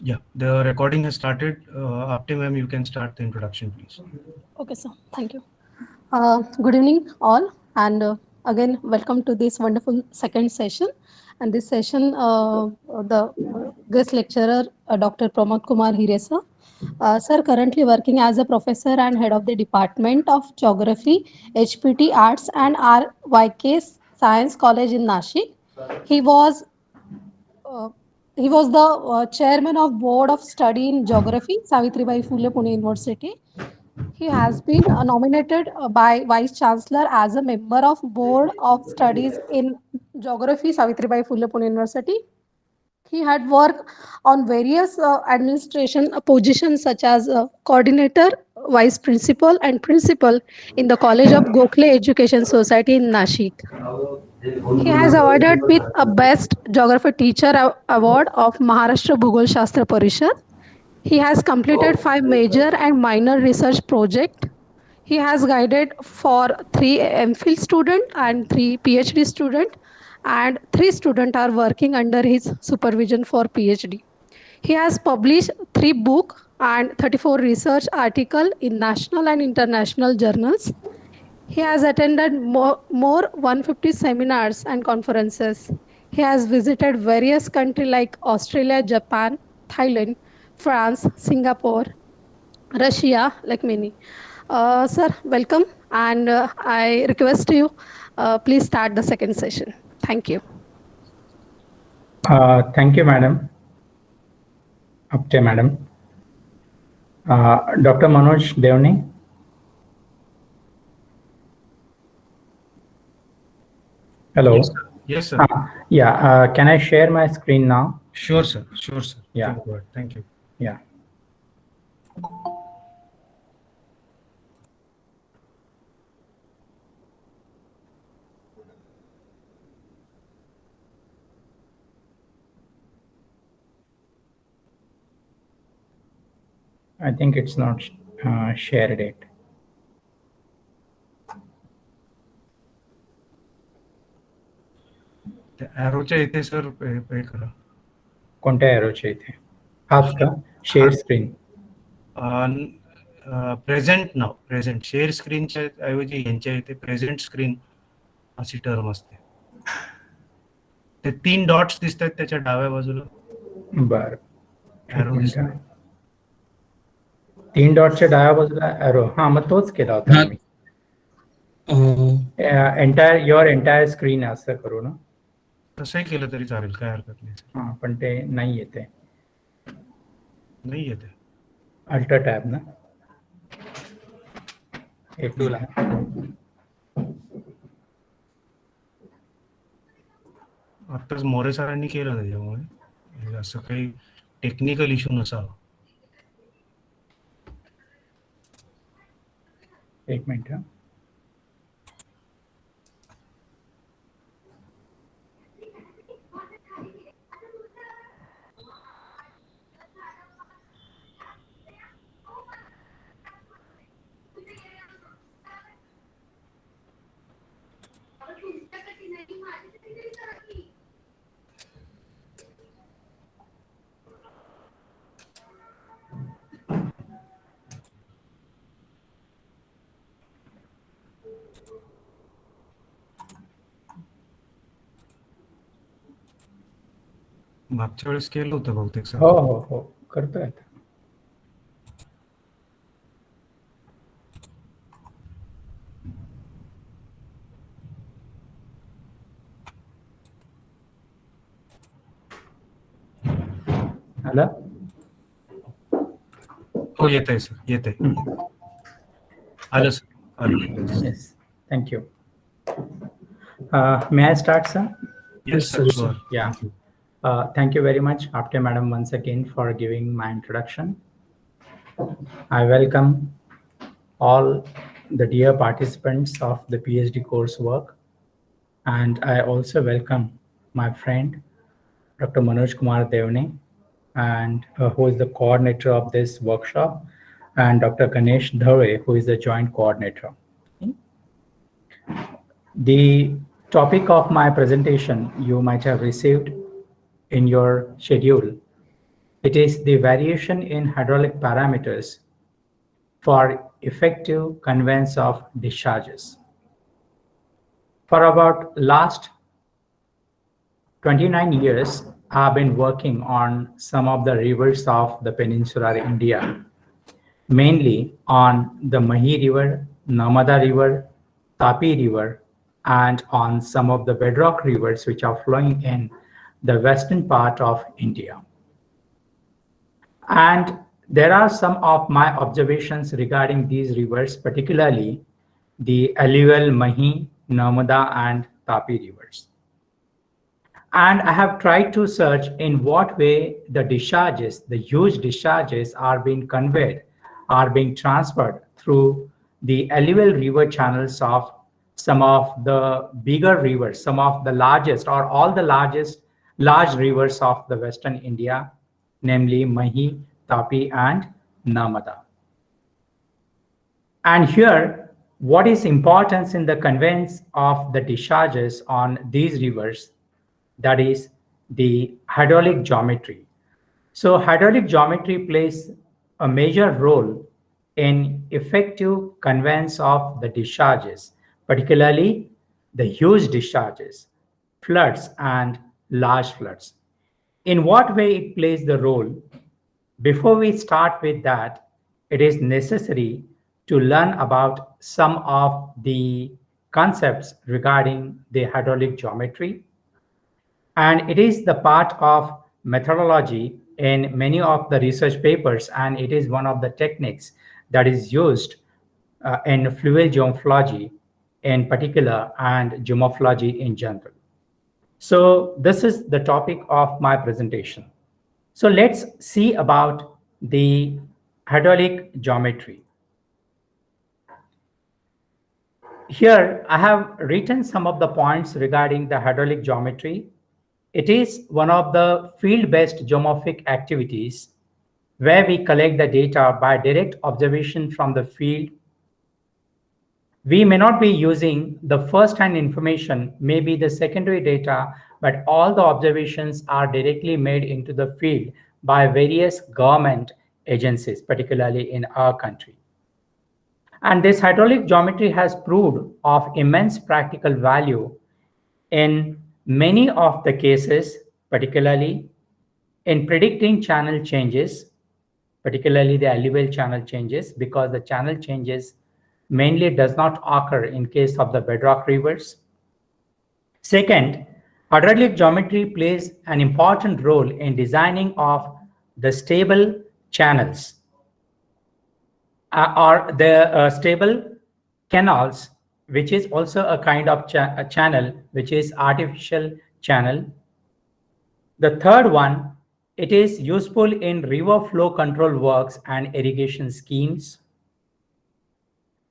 Yeah, the recording has started. Apte ma'am, you can start the introduction, please. Okay, sir. Thank you. Good evening, all, and again, welcome to this wonderful second session. And this session, the guest lecturer, Dr. Pramod Kumar Hire, sir. Sir, currently working as a professor and head of the Department of Geography, HPT Arts and RYK Science College in Nashik. He was uh, he was the chairman of Board of Study in Geography, Savitribai Phule Pune University. He has been nominated by Vice Chancellor as a member of Board of Studies in Geography, Savitribai Phule Pune University. He had worked on various administration positions such as coordinator, vice principal, and principal in the College of Gokhale Education Society in Nashik. He has awarded with a Best Geography Teacher Award of Maharashtra Bhugol Shastra Parishad. He has completed 5 major and minor research projects. He has guided for 3 MPhil student and 3 PhD student, and 3 students are working under his supervision for PhD. He has published 3 books and 34 research articles in national and international journals. He has attended more 150 seminars and conferences. He has visited various countries like Australia, Japan, Thailand, France, Singapore, Russia, like many. Sir, welcome, and I request you, please start the second session. Thank you. Thank you, Madam. Apte, Madam. Dr. Manoj Devne. Hello. Yes, sir. Yes, sir. Yeah. Can I share my screen now? Sure, sir. Sure, sir. Yeah. Go ahead. Thank you. Yeah. I think it's not shared it. ॲरोच्या इथे sir पे करा. कोणत्या एरोच्या इथे? हाच का? Share screen. Present नाव present share स्क्रीनच्या ऐवजी यांच्या इथे प्रेझेंट स्क्रीन अशी टर्म असते. ते 3 डॉट्स दिसत आहेत त्याच्या डाव्या बाजूला. बर. ॲरो दिसतो. 3 डॉटच्या डाव्या बाजूला एरो. हा, मग तोच केला होता मी. युअर एंटायर स्क्रीन असं करू ना? तसंही केलं तरी चालेल, काय हरकत नाही. हा, पण ते नाही येते. नाही येते. अल्टर टॅब ना? एक तुला. आत्ताच मोरे सरांनी केलं त्याच्यामुळे असं काही टेक्निकल इश्यू नसावा. एक मिनिट. मागच्या वेळेस केलं होतं बहुतेक सर. हो हो हो, करतोय आता. आला? हो, येत आहे सर, येत आहे. आलं सर, आलं. Yes, thank you. May I start, sir? Yes, sir. Sure. Yeah. Thank you very much, Apte Madam, once again for giving my introduction. I welcome all the dear participants of the PhD coursework, and I also welcome my friend, Dr. Manoj Kumar Devne, and who is the coordinator of this workshop, and Dr. Ganesh Dhare, who is the joint coordinator. The topic of my presentation you might have received in your schedule, It is the variation in hydraulic parameters for effective conveyance of discharges. For about last 29 years, I've been working on some of the rivers of the peninsular India, mainly on the Mahi River, Narmada River, Tapi River, and on some of the bedrock rivers which are flowing in the western part of India. And there are some of my observations regarding these rivers, particularly the alluvial Mahi, Narmada, and Tapi rivers. And I have tried to search in what way the discharges, the huge discharges, are being conveyed, are being transferred through the alluvial river channels of some of the bigger rivers, some of the largest or all the large rivers of the Western India, namely Mahi, Tapi, and Narmada. And here, what is importance in the conveyance of the discharges on these rivers? That is the hydraulic geometry. So hydraulic geometry plays a major role in effective conveyance of the discharges, particularly the huge discharges, floods, and large floods. In what way it plays the role? Before we start with that, it is necessary to learn about some of the concepts regarding the hydraulic geometry. And it is the part of methodology in many of the research papers, and it is one of the techniques that is used in fluvial geomorphology in particular and geomorphology in general. So this is the topic of my presentation. So let's see about the hydraulic geometry. Here I have written some of the points regarding the hydraulic geometry. It is one of the field-based geomorphic activities where we collect the data by direct observation from the field. We may not be using the first-hand information, maybe the secondary data, but all the observations are directly made into the field by various government agencies, particularly in our country. And this hydraulic geometry has proved of immense practical value in many of the cases, particularly in predicting channel changes, particularly the alluvial channel changes, because the channel changes mainly does not occur in case of the bedrock rivers. Second, hydraulic geometry plays an important role in designing of the stable channels or the stable canals, which is also a kind of a channel, which is artificial channel. The third one, it is useful in river flow control works and irrigation schemes.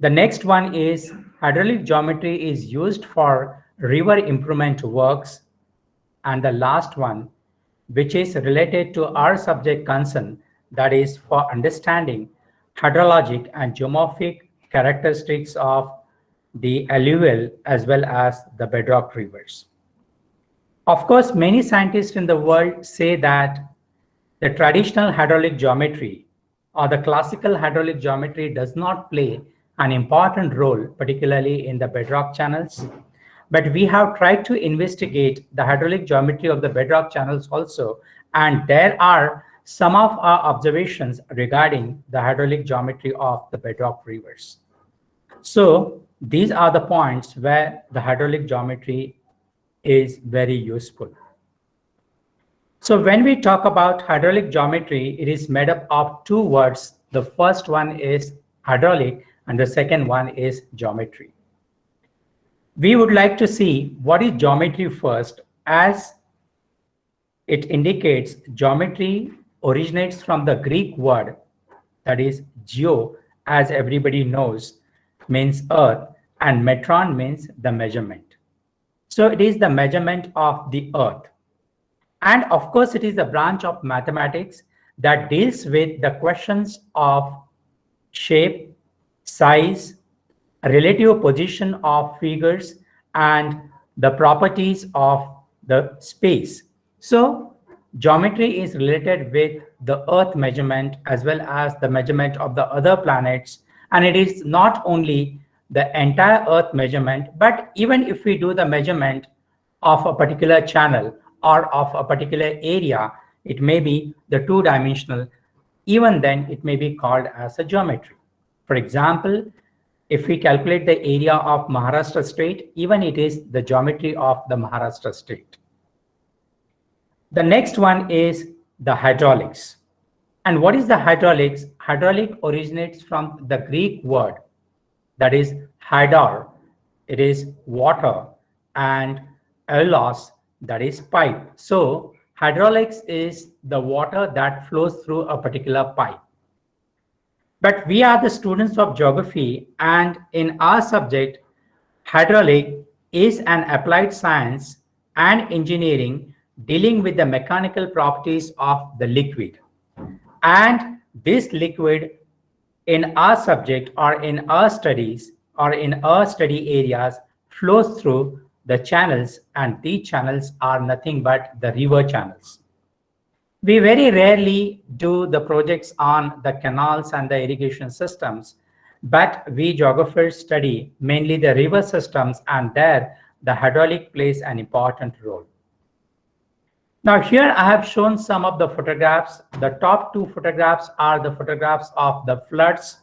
The next one is hydraulic geometry is used for river improvement works. And the last one, which is related to our subject concern, that is for understanding hydrologic and geomorphic characteristics of the alluvial as well as the bedrock rivers. Of course, many scientists in the world say that the traditional hydraulic geometry or the classical hydraulic geometry does not play an important role, particularly in the bedrock channels. But we have tried to investigate the hydraulic geometry of the bedrock channels also, and there are some of our observations regarding the hydraulic geometry of the bedrock rivers. So these are the points where the hydraulic geometry is very useful. So when we talk about hydraulic geometry, it is made up of two words. The first one is hydraulic and the second one is geometry. We would like to see what is geometry first, as it indicates geometry originates from the Greek word, that is geo, as everybody knows, means earth, and metron means the measurement. So it is the measurement of the earth. And of course, it is a branch of mathematics that deals with the questions of shape, size, relative position of figures, and the properties of the space. So geometry is related with the Earth measurement as well as the measurement of the other planets. And it is not only the entire Earth measurement, but even if we do the measurement of a particular channel or of a particular area, it may be the two-dimensional. Even then, it may be called as a geometry. For example, if we calculate the area of Maharashtra state, even it is the geometry of the Maharashtra state. The next one is the hydraulics. And what is the hydraulics? Hydraulic originates from the Greek word that is hydar, it is water, and aulos, that is pipe. So hydraulics is the water that flows through a particular pipe. But we are the students of geography, and in our subject, hydraulic is an applied science and engineering dealing with the mechanical properties of the liquid. And this liquid in our subject or in our studies or in our study areas flows through the channels, and these channels are nothing but the river channels. We very rarely do the projects on the canals and the irrigation systems, but we geographers study mainly the river systems, and there the hydraulic plays an important role. Now here I have shown some of the photographs. The top two photographs are the photographs of the floods,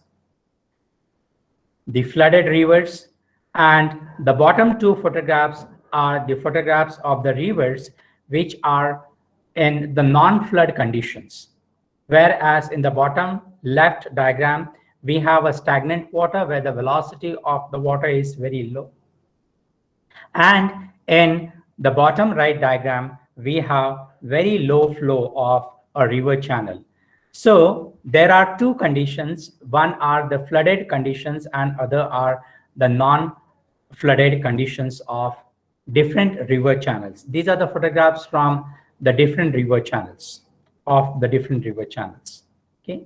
the flooded rivers, and the bottom two photographs are the photographs of the rivers which are in the non-flood conditions. Whereas in the bottom left diagram, we have a stagnant water where the velocity of the water is very low. And in the bottom right diagram, we have very low flow of a river channel. So there are two conditions. One are the flooded conditions and other are the non-flooded conditions of different river channels. These are the photographs from the different river channels Okay.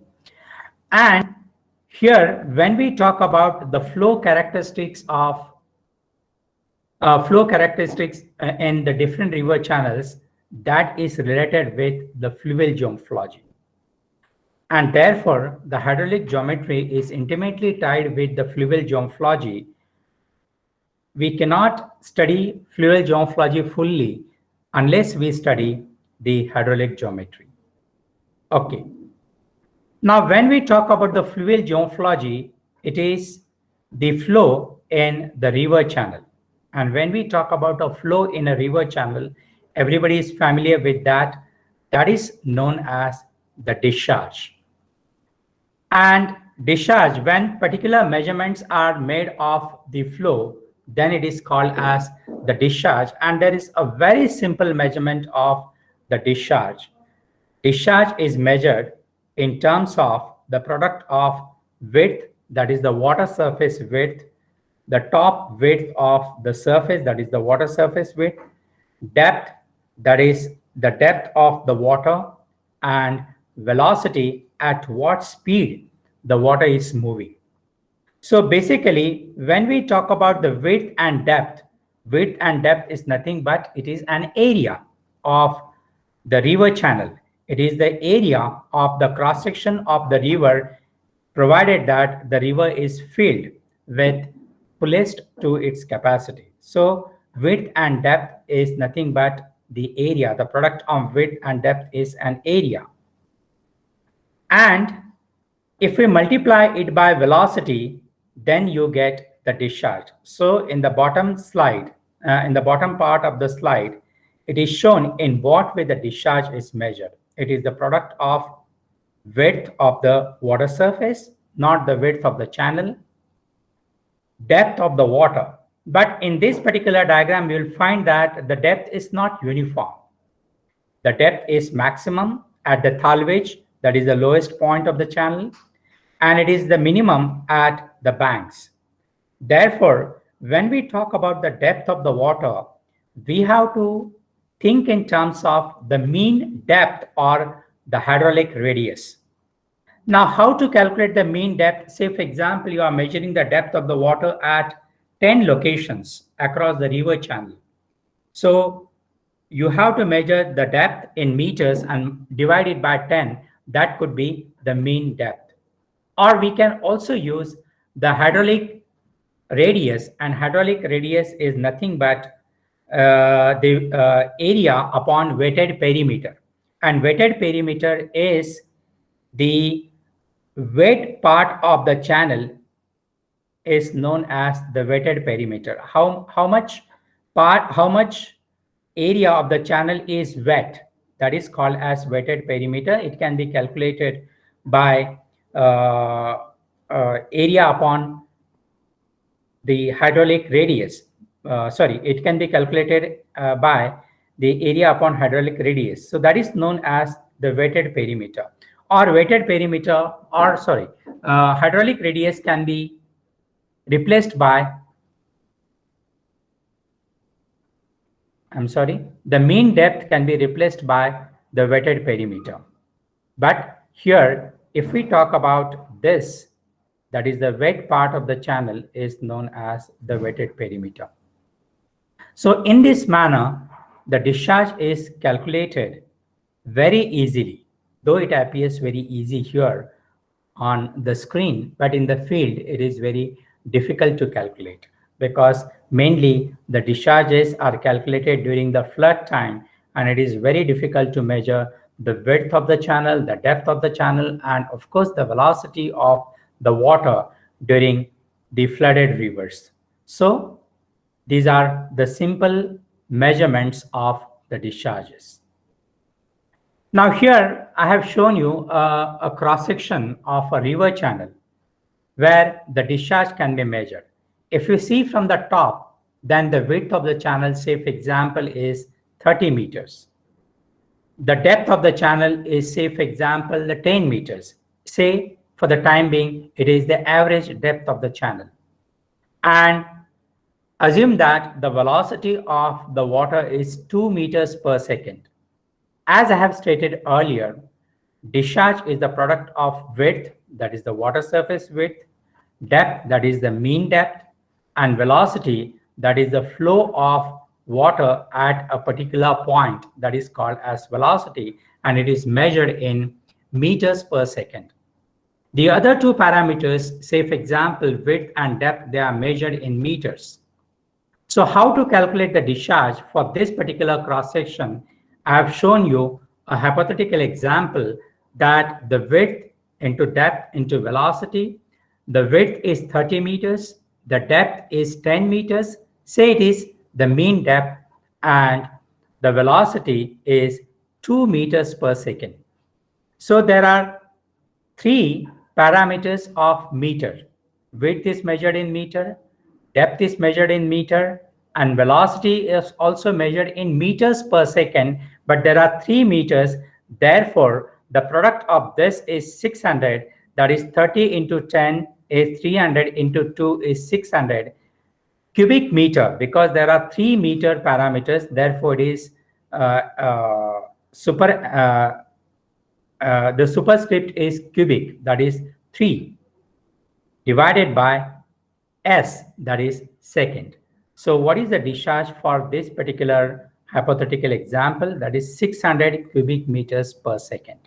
And here, when we talk about the flow characteristics of in the different river channels, that is related with the fluvial geomorphology. And therefore, the hydraulic geometry is intimately tied with the fluvial geomorphology. We cannot study fluvial geomorphology fully unless we study the hydraulic geometry. Okay. Now, when we talk about the fluvial geomorphology, it is the flow in the river channel. And when we talk about a flow in a river channel, everybody is familiar with that. That is known as the discharge. And discharge, when particular measurements are made of the flow, then it is called as the discharge. And there is a very simple measurement of the discharge. Discharge is measured in terms of the product of width, that is the water surface width, the top width of the surface, that is the water surface width, depth, that is the depth of the water, and velocity, at what speed the water is moving. So basically, when we talk about the width and depth is nothing but it is an area of the river channel. It is the area of the cross-section of the river, provided that the river is filled with fullest to its capacity. So width and depth is nothing but the area. The product of width and depth is an area. And if we multiply it by velocity, then you get the discharge. So in the bottom slide, in the bottom part of the slide, it is shown in what way the discharge is measured. It is the product of width of the water surface, not the width of the channel, depth of the water. But in this particular diagram, you will find that the depth is not uniform. The depth is maximum at the thalwich, that is the lowest point of the channel, and it is the minimum at the banks. Therefore, when we talk about the depth of the water, we have to think in terms of the mean depth or the hydraulic radius. Now, how to calculate the mean depth? Say, for example, you are measuring the depth of the water at 10 locations across the river channel. So you have to measure the depth in meters and divide it by 10. That could be the mean depth. Or we can also use the hydraulic radius, and hydraulic radius is nothing but the area upon wetted perimeter. And wetted perimeter is the wet part of the channel is known as the wetted perimeter. How much area of the channel is wet, that is called as wetted perimeter. It can be calculated by area upon the hydraulic radius. It can be calculated by the area upon hydraulic radius. So that is known as the wetted perimeter. Or wetted perimeter, or hydraulic radius can be replaced by, the mean depth can be replaced by the wetted perimeter. But here, if we talk about this, that is the wet part of the channel is known as the wetted perimeter. So in this manner, the discharge is calculated very easily, though it appears very easy here on the screen, but in the field, it is very difficult to calculate, because mainly the discharges are calculated during the flood time, and it is very difficult to measure the width of the channel, the depth of the channel, and of course the velocity of the water during the flooded rivers. So these are the simple measurements of the discharges. Now here I have shown you a cross-section of a river channel where the discharge can be measured. If you see from the top, then the width of the channel, say for example, is 30 meters. The depth of the channel is, say for example, the 10 meters. Say for the time being, it is the average depth of the channel. And assume that the velocity of the water is 2 meters per second. As I have stated earlier, discharge is the product of width, that is the water surface width, depth, that is the mean depth, and velocity, that is the flow of water at a particular point, that is called as velocity, and it is measured in meters per second. The other two parameters, say for example, width and depth, they are measured in meters. So how to calculate the discharge for this particular cross-section? I have shown you a hypothetical example that the width into depth into velocity, the width is 30 meters, the depth is 10 meters, say it is the mean depth, and the velocity is 2 meters per second. So there are three parameters of meter. Width is measured in meter, depth is measured in meter, and velocity is also measured in meters per second, but there are 3 meters. Therefore, the product of this is 600, that is 30 into 10 is 300 into 2 is 600 cubic meter, because there are 3 meter parameters. Therefore, it is the superscript is cubic, that is 3, divided by S, that is second. So what is the discharge for this particular hypothetical example? That is 600 cubic meters per second.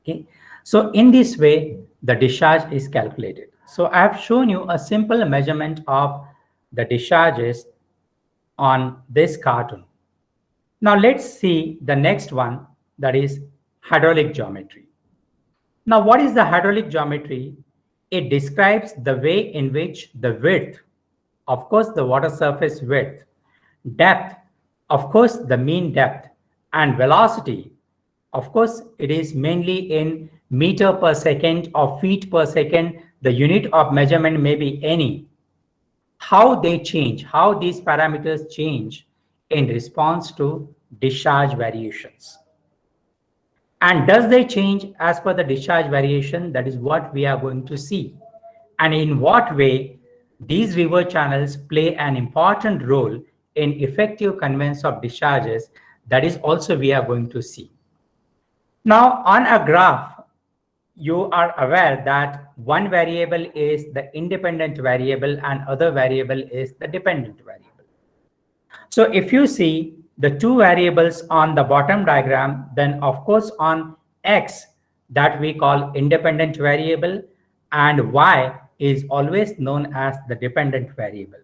Okay. So in this way, the discharge is calculated. So I have shown you a simple measurement of the discharges on this cartoon. Now let's see the next one, that is hydraulic geometry. Now what is the hydraulic geometry? It describes the way in which the width, of course the water surface width, depth, of course the mean depth, and velocity, of course it is mainly in meter per second or feet per second, the unit of measurement may be any, how they change, how these parameters change in response to discharge variations. And does they change as per the discharge variation? That is what we are going to see. And in what way these river channels play an important role in effective conveyance of discharges, that is also we are going to see. Now on a graph, you are aware that one variable is the independent variable and other variable is the dependent variable. So if you see the two variables on the bottom diagram, then of course on X that we call independent variable, and Y is always known as the dependent variable.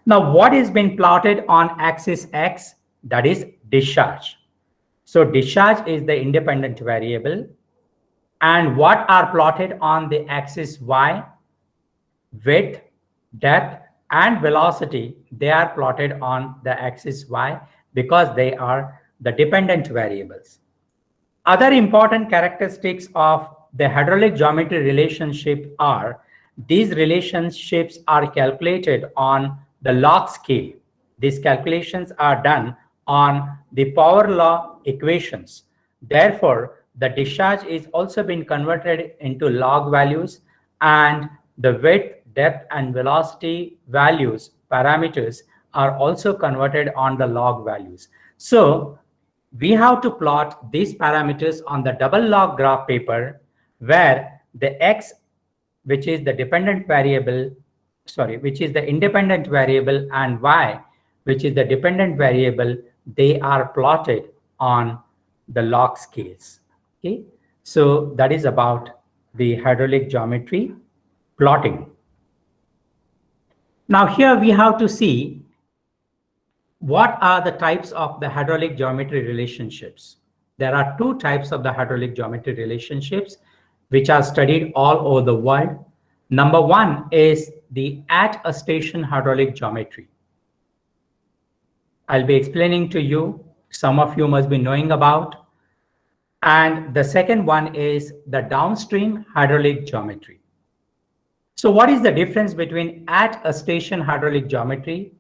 Now, what is being plotted on axis X? That is discharge. So discharge is the independent variable. And what are plotted on the axis Y? Width, depth, and velocity, they are plotted on the axis Y because they are the dependent variables. Other important characteristics of the hydraulic geometry relationship are these relationships are calculated on the log scale. These calculations are done on the power law equations. Therefore, the discharge is also been converted into log values, and the width, depth, and velocity values, parameters, are also converted on the log values. So we have to plot these parameters on the double log graph paper, where the X, which is the dependent variable, which is the independent variable, and Y, which is the dependent variable, they are plotted on the log scales. Okay, so that is about the hydraulic geometry plotting. Now here we have to see what are the types of the hydraulic geometry relationships. There are two types of the hydraulic geometry relationships which are studied all over the world. Number one is the at a station hydraulic geometry. I'll be explaining to you, some of you must be knowing about. And the second one is the downstream hydraulic geometry. So what is the difference between at a station hydraulic geometry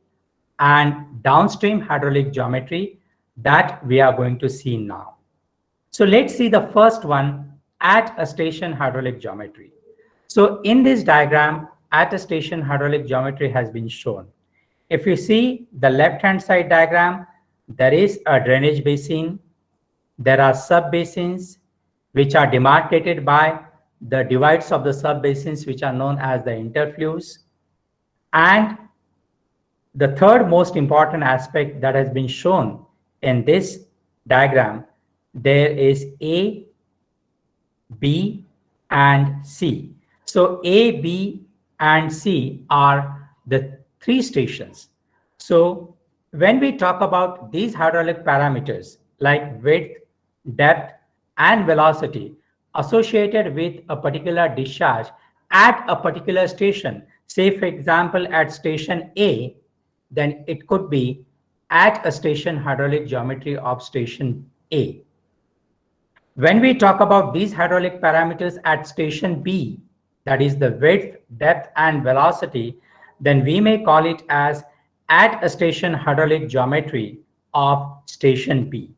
and downstream hydraulic geometry? That we are going to see now. So let's see the first one, at a station hydraulic geometry. So in this diagram, at a station hydraulic geometry has been shown. If you see the left-hand side diagram, there is a drainage basin. There are sub-basins which are demarcated by the divides of the sub-basins, which are known as the interflows. And the third most important aspect that has been shown in this diagram, there is A, B, and C. So A, B, and C are the three stations. So when we talk about these hydraulic parameters like width, depth, and velocity associated with a particular discharge at a particular station, say for example at station A, then it could be at a station hydraulic geometry of station A. When we talk about these hydraulic parameters at station B, that is the width, depth, and velocity, then we may call it as at a station hydraulic geometry of station B.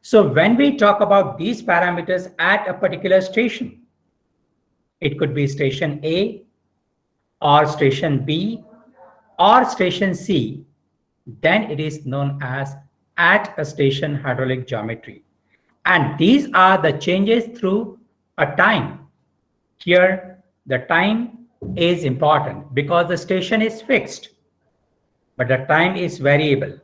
So when we talk about these parameters at a particular station, it could be station A or station B or station C, then it is known as at a station hydraulic geometry. And these are the changes through a time. Here, the time is important because the station is fixed, but the time is variable.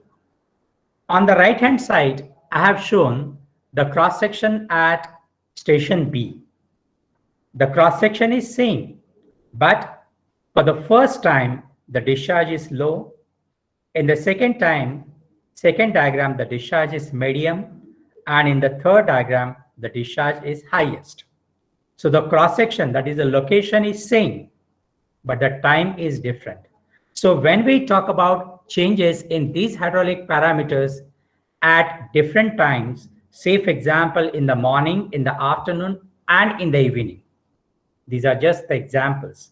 On the right-hand side, I have shown the cross-section at station B. The cross-section is same, but for the first time, the discharge is low. In the second diagram, the discharge is medium. And in the third diagram, the discharge is highest. So the cross-section, that is the location, is same, but the time is different. So when we talk about changes in these hydraulic parameters at different times, say for example in the morning, in the afternoon, and in the evening, these are just the examples,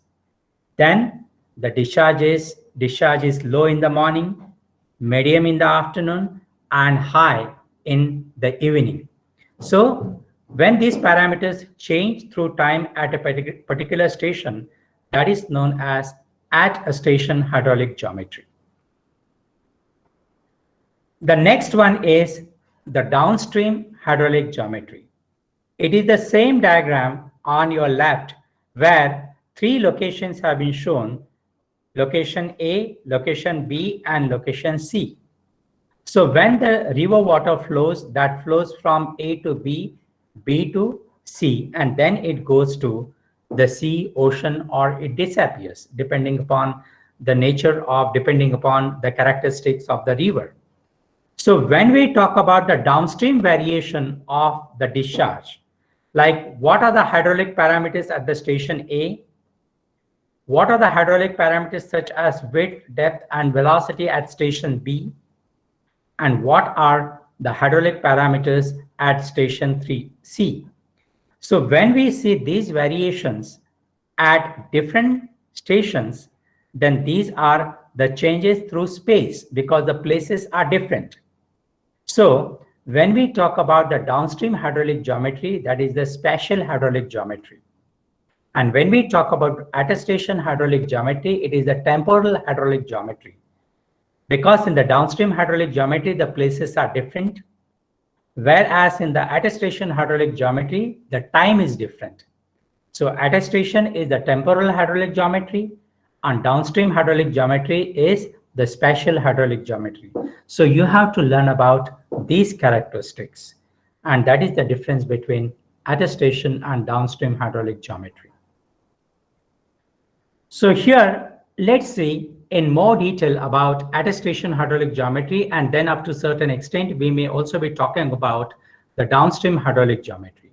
then the discharge is low in the morning, medium in the afternoon, and high in the evening. So when these parameters change through time at a particular station, that is known as at a station hydraulic geometry. The next one is the downstream hydraulic geometry. It is the same diagram on your left where three locations have been shown: location A, location B, and location C. So when the river water flows, that flows from A to B, B to C, and then it goes to the sea, ocean, or it disappears, depending upon the nature of, depending upon the characteristics of the river. So when we talk about the downstream variation of the discharge, like what are the hydraulic parameters at the station A? What are the hydraulic parameters such as width, depth, and velocity at station B? And what are the hydraulic parameters at station 3C? So when we see these variations at different stations, then these are the changes through space because the places are different. So when we talk about the downstream hydraulic geometry, that is the spatial hydraulic geometry. And when we talk about attestation hydraulic geometry, it is the temporal hydraulic geometry. Because in the downstream hydraulic geometry, the places are different, whereas in the attestation hydraulic geometry, the time is different. So attestation is the temporal hydraulic geometry, and downstream hydraulic geometry is the spatial hydraulic geometry. So you have to learn about these characteristics, and that is the difference between attestation and downstream hydraulic geometry. So here, let's see in more detail about attestation hydraulic geometry, and then up to a certain extent, we may also be talking about the downstream hydraulic geometry.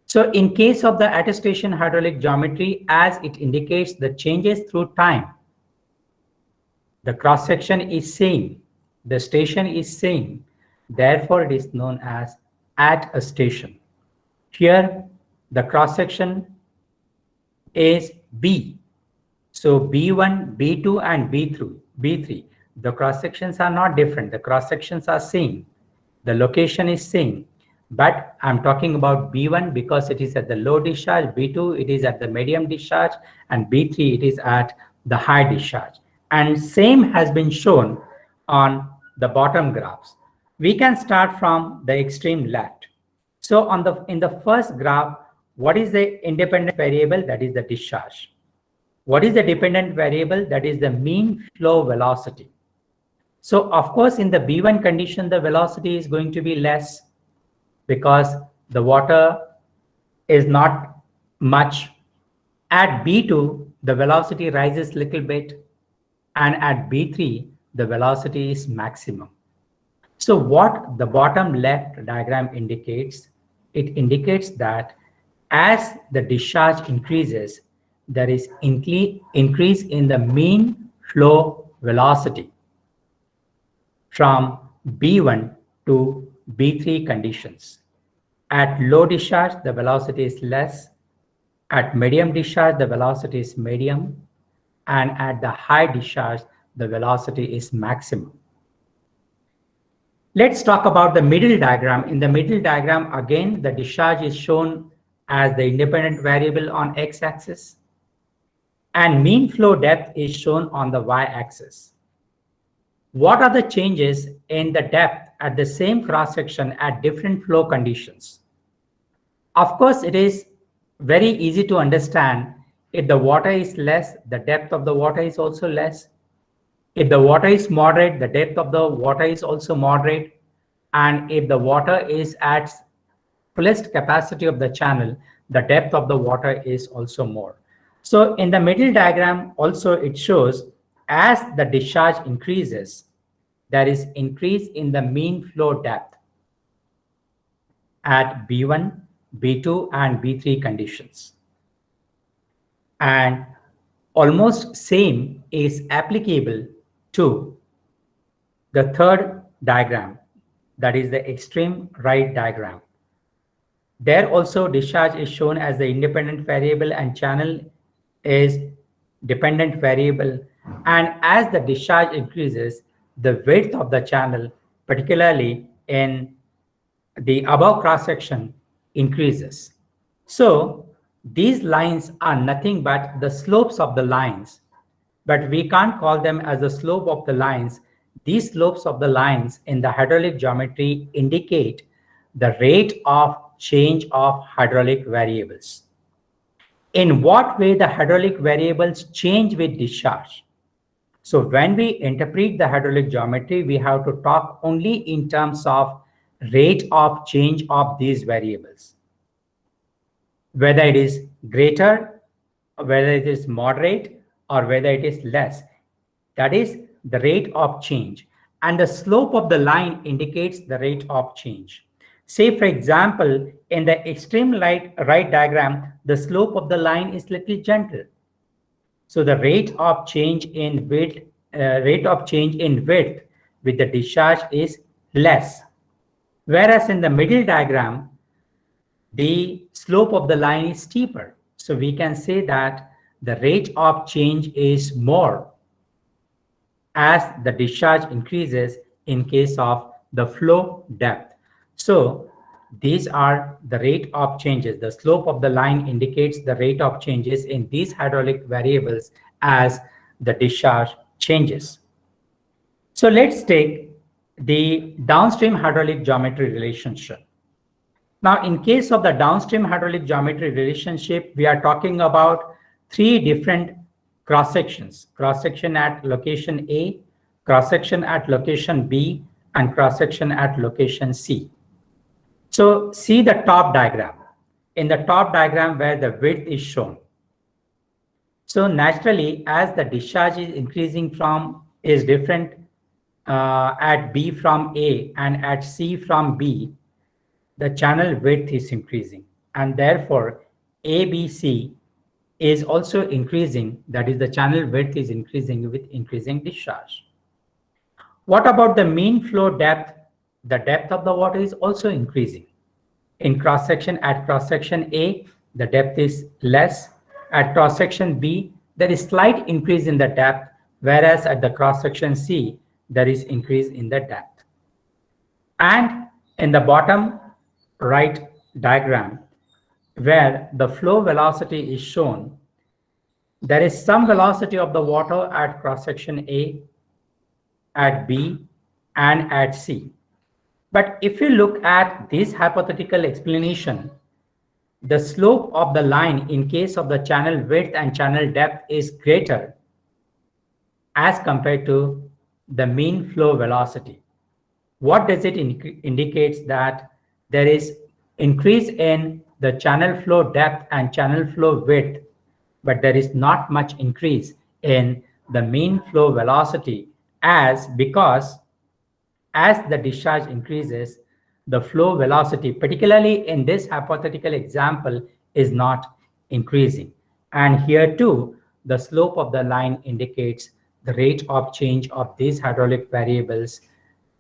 So in case of the attestation hydraulic geometry, as it indicates the changes through time, the cross-section is same, the station is same, therefore it is known as at a station. Here, the cross-section is B. So B1, B2, and B3, the cross-sections are not different. The cross-sections are same. The location is same. But I'm talking about B1 because it is at the low discharge, B2 it is at the medium discharge, and B3 it is at the high discharge. And same has been shown on the bottom graphs. We can start from the extreme left. So in the first graph, what is the independent variable? That is the discharge. What is the dependent variable? That is the mean flow velocity. So of course, in the B1 condition, the velocity is going to be less because the water is not much. At B2, the velocity rises little bit, and at B3, the velocity is maximum. So what the bottom left diagram indicates, it indicates that as the discharge increases, there is increase in the mean flow velocity from B1 to B3 conditions. At low discharge, the velocity is less. At medium discharge, the velocity is medium. And at the high discharge, the velocity is maximum. Let's talk about the middle diagram. In the middle diagram, again, the discharge is shown as the independent variable on x-axis, and mean flow depth is shown on the y-axis. What are the changes in the depth at the same cross-section at different flow conditions? Of course, it is very easy to understand. If the water is less, the depth of the water is also less. If the water is moderate, the depth of the water is also moderate. And if the water is at fullest capacity of the channel, the depth of the water is also more. So in the middle diagram, also it shows as the discharge increases, there is increase in the mean flow depth at B1, B2, and B3 conditions. And almost same is applicable to the third diagram, that is the extreme right diagram. There also discharge is shown as the independent variable and channel is dependent variable. And as the discharge increases, the width of the channel, particularly in the above cross-section, increases. So these lines are nothing but the slopes of the lines, but we can't call them as the slope of the lines. These slopes of the lines in the hydraulic geometry indicate the rate of change of hydraulic variables. In what way the hydraulic variables change with discharge? So when we interpret the hydraulic geometry, we have to talk only in terms of rate of change of these variables, whether it is greater, whether it is moderate, or whether it is less. That is the rate of change. And the slope of the line indicates the rate of change. Say, for example, in the extreme right diagram, the slope of the line is little gentle. So the rate of change in width with the discharge is less. Whereas in the middle diagram, the slope of the line is steeper. So we can say that the rate of change is more as the discharge increases in case of the flow depth. So these are the rate of changes. The slope of the line indicates the rate of changes in these hydraulic variables as the discharge changes. So let's take the downstream hydraulic geometry relationship. Now, in case of the downstream hydraulic geometry relationship, we are talking about three different cross-sections. Cross-section at location A, cross-section at location B, and cross-section at location C. So see the top diagram. In the top diagram where the width is shown. So naturally, as the discharge is increasing is different at B from A and at C from B, the channel width is increasing, and therefore ABC is also increasing. That is, the channel width is increasing with increasing discharge. What about the mean flow depth? The depth of the water is also increasing. In cross-section, at cross-section A, the depth is less. At cross-section B, there is slight increase in the depth, whereas at the cross-section C, there is increase in the depth. And in the bottom right diagram, where the flow velocity is shown, there is some velocity of the water at cross-section A, at B, and at C. But if you look at this hypothetical explanation, the slope of the line in case of the channel width and channel depth is greater as compared to the mean flow velocity. What does it indicates that there is increase in the channel flow depth and channel flow width, but there is not much increase in the mean flow velocity because as the discharge increases, the flow velocity, particularly in this hypothetical example, is not increasing. And here too, the slope of the line indicates the rate of change of these hydraulic variables.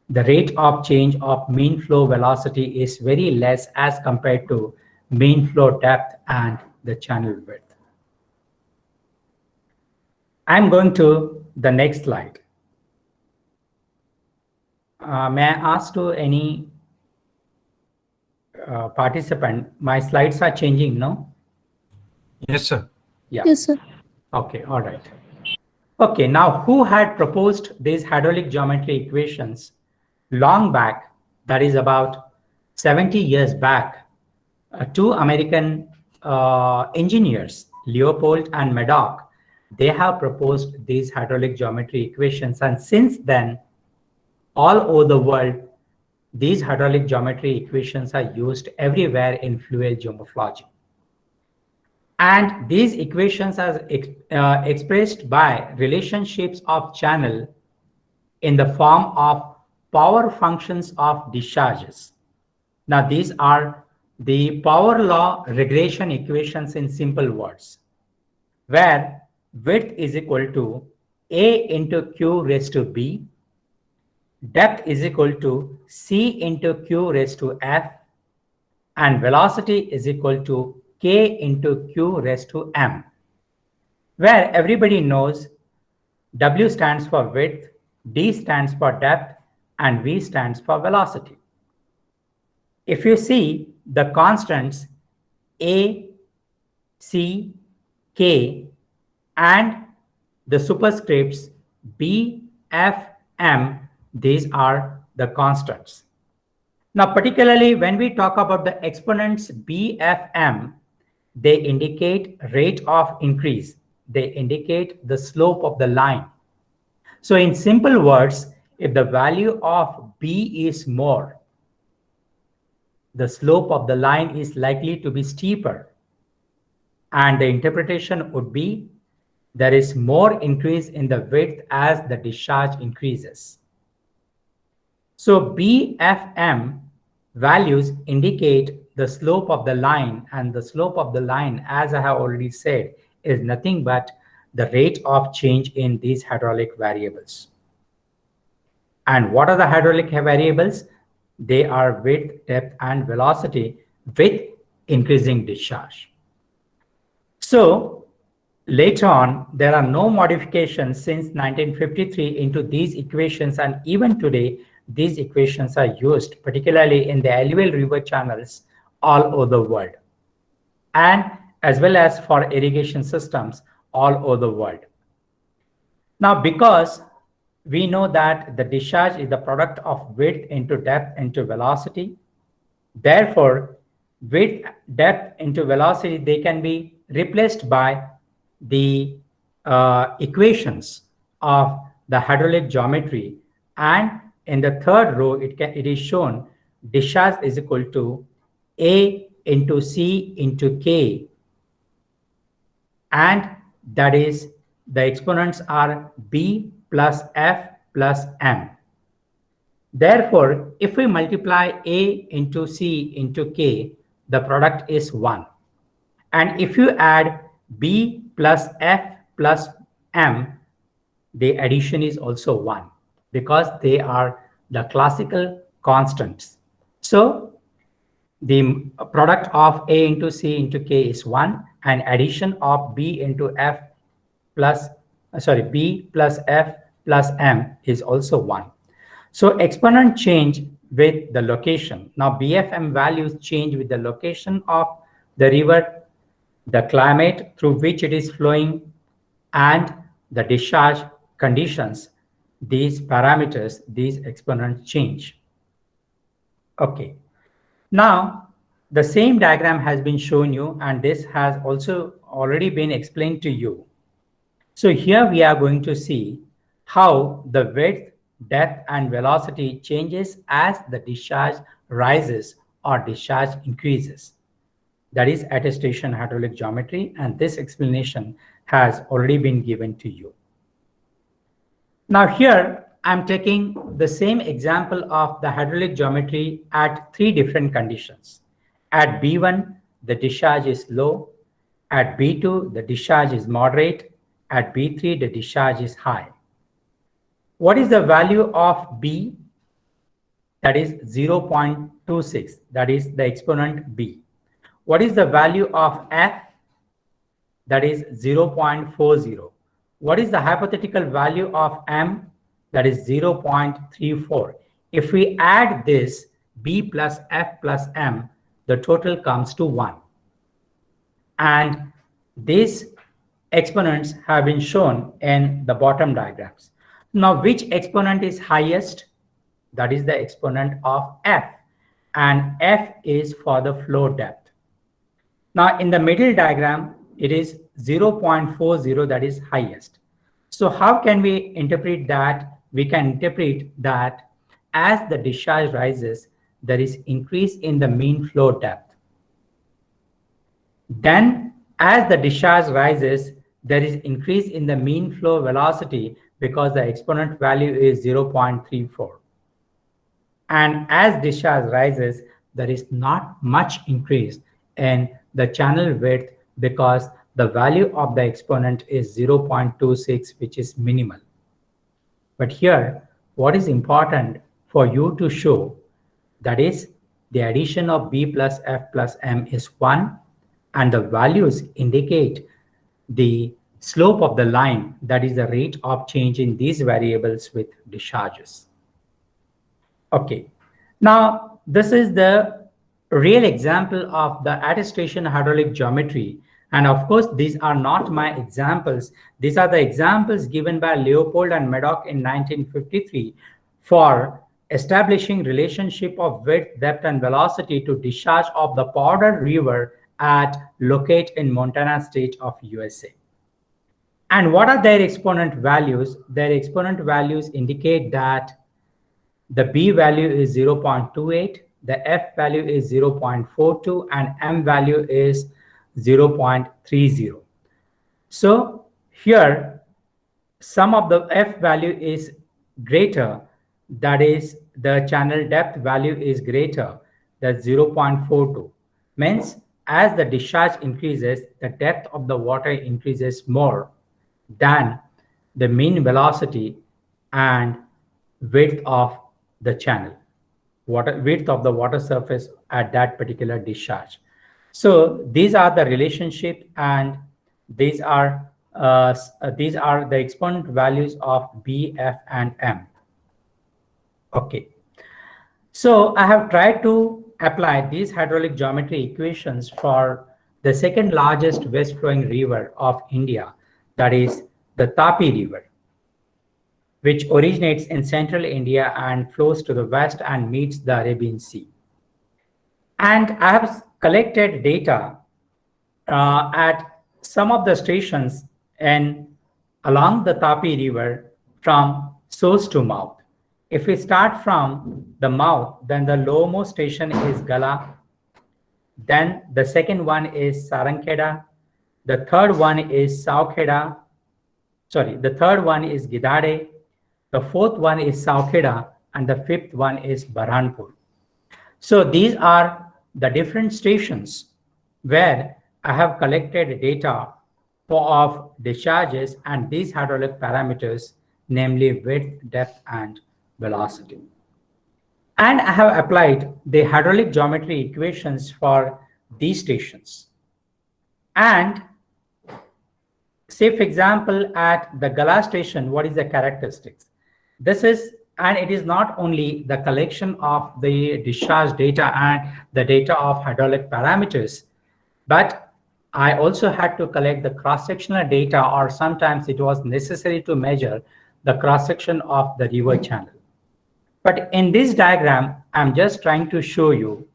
The rate of change of mean flow velocity is very less as compared to mean flow depth and the channel width. I'm going to the next slide. May I ask to any participant, my slides are changing, no? Yes, sir. Yeah. Yes, sir. Okay, all right. Okay, now who had proposed these hydraulic geometry equations long back, that is about 70 years back? Two American engineers, Leopold and Maddock, they have proposed these hydraulic geometry equations, and since then, all over the world, these hydraulic geometry equations are used everywhere in fluid geomorphology. And these equations are expressed by relationships of channel in the form of power functions of discharges. Now, these are the power law regression equations in simple words, where width is equal to A into Q raised to B, depth is equal to C into Q raised to F, and velocity is equal to K into Q raised to M, where everybody knows W stands for width, D stands for depth, and V stands for velocity. If you see the constants A, C, K, and the superscripts B, F, M, these are the constants. Now, particularly when we talk about the exponents B, F, M, they indicate rate of increase. They indicate the slope of the line. So in simple words, if the value of B is more, the slope of the line is likely to be steeper. And the interpretation would be there is more increase in the width as the discharge increases. So BFM values indicate the slope of the line, and the slope of the line, as I have already said, is nothing but the rate of change in these hydraulic variables. And what are the hydraulic variables? They are width, depth, and velocity with increasing discharge. So later on, there are no modifications since 1953 into these equations, and even today, these equations are used particularly in the alluvial river channels all over the world, and as well as for irrigation systems all over the world. Now, because we know that the discharge is the product of width into depth into velocity, therefore, width, depth into velocity, they can be replaced by the equations of the hydraulic geometry. And in the third row, it is shown discharge is equal to A into C into K, and that is the exponents are B plus F plus M. Therefore, if we multiply A into C into K, the product is 1. And if you add B plus F plus M, the addition is also 1, because they are the classical constants. So the product of A into C into K is 1, and addition of B into F plus, B plus F plus M is also 1. So exponent change with the location. Now BFM values change with the location of the river, the climate through which it is flowing, and the discharge conditions. These parameters, these exponents change. Okay. Now, the same diagram has been shown you, and this has also already been explained to you. So here we are going to see how the width, depth, and velocity changes as the discharge rises or discharge increases. That is attestation hydraulic geometry, and this explanation has already been given to you. Now here I'm taking the same example of the hydraulic geometry at 3 different conditions. At B1, the discharge is low. At B2, the discharge is moderate. At B3, the discharge is high. What is the value of B? That is 0.26. That is the exponent B. What is the value of F? That is 0.40. What is the hypothetical value of M? That is 0.34. If we add this B plus F plus M, the total comes to 1. And these exponents have been shown in the bottom diagrams. Now, which exponent is highest? That is the exponent of F, and F is for the flow depth. Now, in the middle diagram, it is 0.40, that is highest. So how can we interpret that? We can interpret that as the discharge rises, there is increase in the mean flow depth. Then, as the discharge rises, there is increase in the mean flow velocity because the exponent value is 0.34. And as discharge rises, there is not much increase in the channel width because the value of the exponent is 0.26, which is minimal. But here, what is important for you to show, that is the addition of B plus F plus M is 1, and the values indicate the slope of the line, that is the rate of change in these variables with discharges. Okay, now this is the real example of the attestation hydraulic geometry. And of course, these are not my examples. These are the examples given by Leopold and Maddock in 1953 for establishing relationship of width, depth, and velocity to discharge of the Powder River at Locate in Montana state of USA. And what are their exponent values? Their exponent values indicate that the B value is 0.28, the F value is 0.42, and M value is 0.30. So here, sum of the F value is greater, that is the channel depth value is greater, that's 0.42. Means as the discharge increases, the depth of the water increases more than the mean velocity and width of the channel, width of the water surface at that particular discharge. So these are the relationship, and these are the exponent values of B, F, and M. Okay. So I have tried to apply these hydraulic geometry equations for the second largest west flowing river of India, that is the Tapi River, which originates in central India and flows to the west and meets the Arabian Sea. And I have collected data at some of the stations along the Tapi River from source to mouth. If we start from the mouth, then the lowermost station is Gala. Then the second one is Sarankheda. The third one is Saukheda. Sorry, the third one is Gidade. The fourth one is Saukheda, and the fifth one is Barhanpur. So these are the different stations where I have collected data of discharges and these hydraulic parameters, namely width, depth, and velocity. And I have applied the hydraulic geometry equations for these stations. And say, for example, at the Gala station, what is the characteristics? This is, and it is not only the collection of the discharge data and the data of hydraulic parameters, but I also had to collect the cross-sectional data, or sometimes it was necessary to measure the cross-section of the river channel. But in this diagram, I'm just trying to show you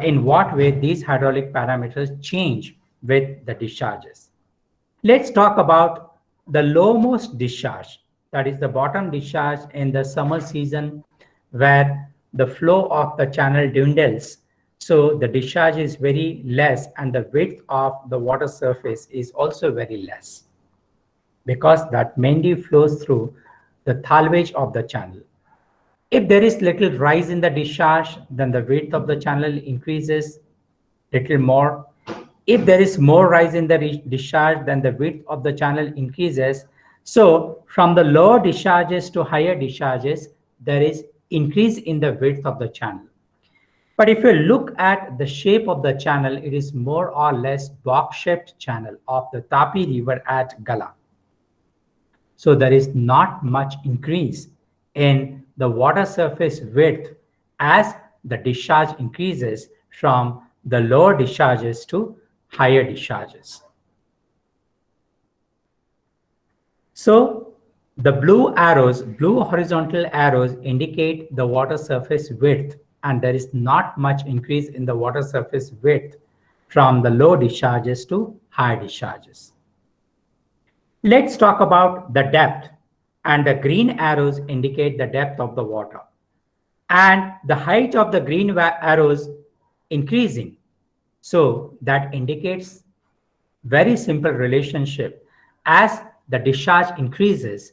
in what way these hydraulic parameters change with the discharges. Let's talk about the lowermost discharge, that is the bottom discharge in the summer season, where the flow of the channel dwindles. So the discharge is very less, and the width of the water surface is also very less, because that mainly flows through the thalwage of the channel. If there is little rise in the discharge, then the width of the channel increases little more. If there is more rise in the discharge, then the width of the channel increases. So from the lower discharges to higher discharges, there is increase in the width of the channel. But if you look at the shape of the channel, it is more or less box-shaped channel of the Tapi River at Gala. So there is not much increase in the water surface width as the discharge increases from the lower discharges to higher discharges. So the blue arrows, blue horizontal arrows indicate the water surface width, and there is not much increase in the water surface width from the low discharges to high discharges. Let's talk about the depth, and the green arrows indicate the depth of the water. And the height of the green arrows increasing. So that indicates very simple relationship. As the discharge increases,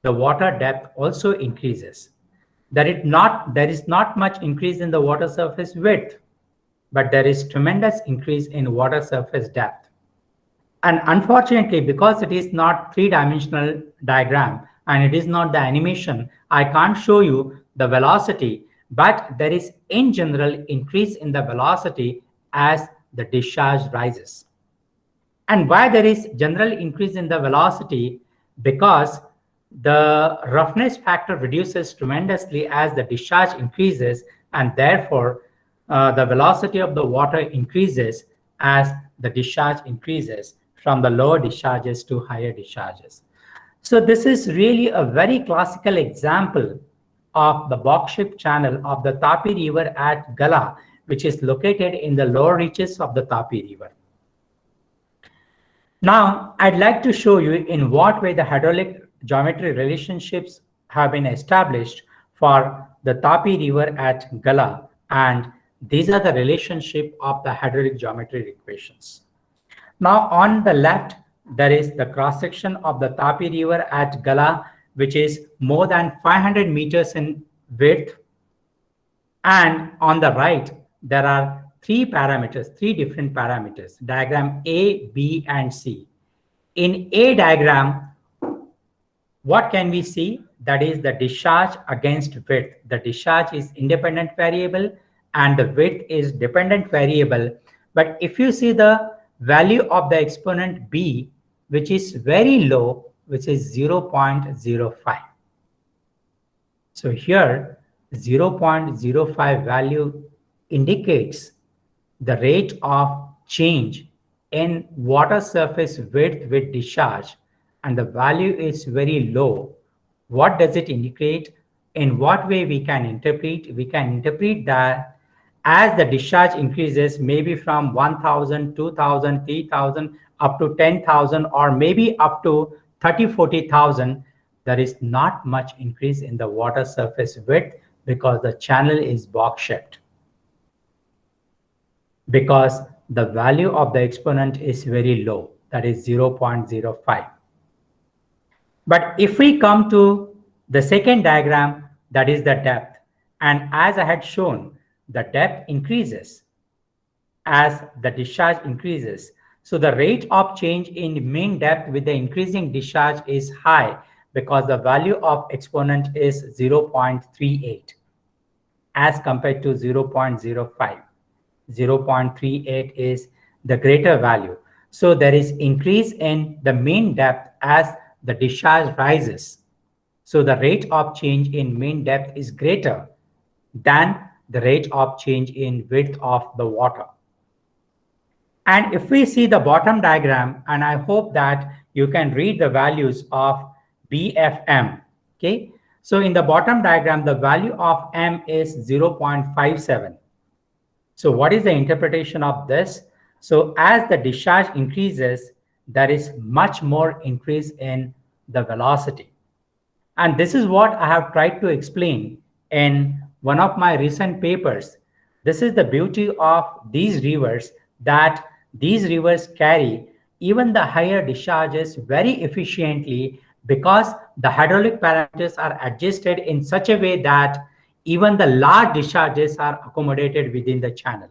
the water depth also increases. There is not much increase in the water surface width, but there is tremendous increase in water surface depth. And unfortunately, because it is not three-dimensional diagram and it is not the animation, I can't show you the velocity, but there is in general increase in the velocity as the discharge rises. And why there is general increase in the velocity? Because the roughness factor reduces tremendously as the discharge increases, and therefore the velocity of the water increases as the discharge increases from the lower discharges to higher discharges. So this is really a very classical example of the box-shaped channel of the Tapi River at Gala, which is located in the lower reaches of the Tapi River. Now, I'd like to show you in what way the hydraulic geometry relationships have been established for the Tapi River at Gala, and these are the relationship of the hydraulic geometry equations. Now, on the left, there is the cross-section of the Tapi River at Gala, which is more than 500 meters in width. And on the right, there are three different parameters, diagram A, B, and C. In A diagram, what can we see? That is the discharge against width. The discharge is independent variable and the width is dependent variable. But if you see the value of the exponent B, which is very low, which is 0.05. So here, 0.05 value indicates the rate of change in water surface width with discharge, and the value is very low. What does it indicate? In what way we can interpret? We can interpret that as the discharge increases, maybe from 1,000, 2,000, 3,000, up to 10,000, or maybe up to 30, 40,000, there is not much increase in the water surface width because the channel is box-shaped. Because the value of the exponent is very low, that is 0.05. But if we come to the second diagram, that is the depth. And as I had shown, the depth increases as the discharge increases. So the rate of change in mean depth with the increasing discharge is high because the value of exponent is 0.38 as compared to 0.05. 0.38 is the greater value. So there is increase in the mean depth as the discharge rises. So the rate of change in mean depth is greater than the rate of change in width of the water. And if we see the bottom diagram, and I hope that you can read the values of BFM, okay? So in the bottom diagram, the value of M is 0.57. So what is the interpretation of this? So as the discharge increases, there is much more increase in the velocity. And this is what I have tried to explain in one of my recent papers. This is the beauty of these rivers, that these rivers carry even the higher discharges very efficiently because the hydraulic parameters are adjusted in such a way that even the large discharges are accommodated within the channel.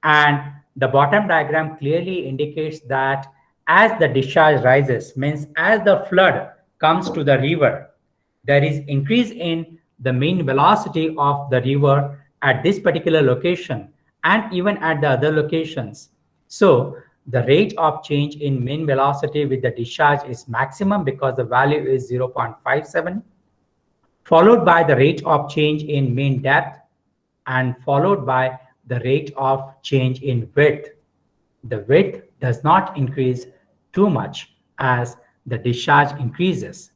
And the bottom diagram clearly indicates that as the discharge rises, means as the flood comes to the river, there is increase in the mean velocity of the river at this particular location and even at the other locations. So the rate of change in mean velocity with the discharge is maximum because the value is 0.57, followed by the rate of change in mean depth, and followed by the rate of change in width. The width does not increase too much as the discharge increases.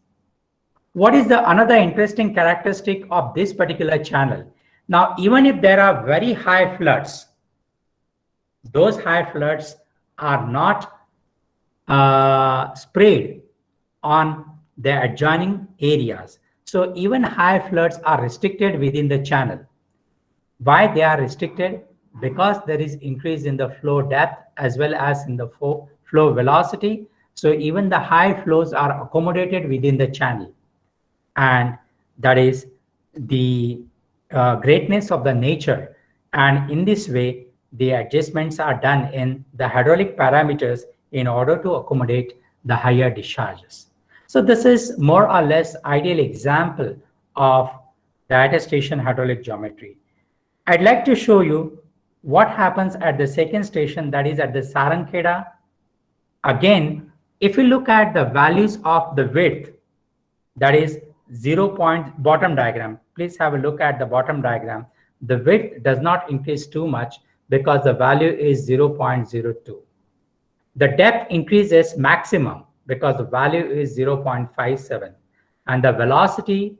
What is the another interesting characteristic of this particular channel? Now, even if there are very high floods, those high floods are not sprayed on the adjoining areas. So even high floods are restricted within the channel. Why they are restricted? Because there is increase in the flow depth as well as in the flow velocity. So even the high flows are accommodated within the channel. And that is the greatness of the nature. And in this way, the adjustments are done in the hydraulic parameters in order to accommodate the higher discharges. So this is more or less ideal example of the attestation hydraulic geometry. I'd like to show you what happens at the second station, that is at the Sarankheda. Again, if you look at the values of the width, that is 0. Bottom diagram, please have a look at the bottom diagram. The width does not increase too much because the value is 0.02. The depth increases maximum because the value is 0.57. And the velocity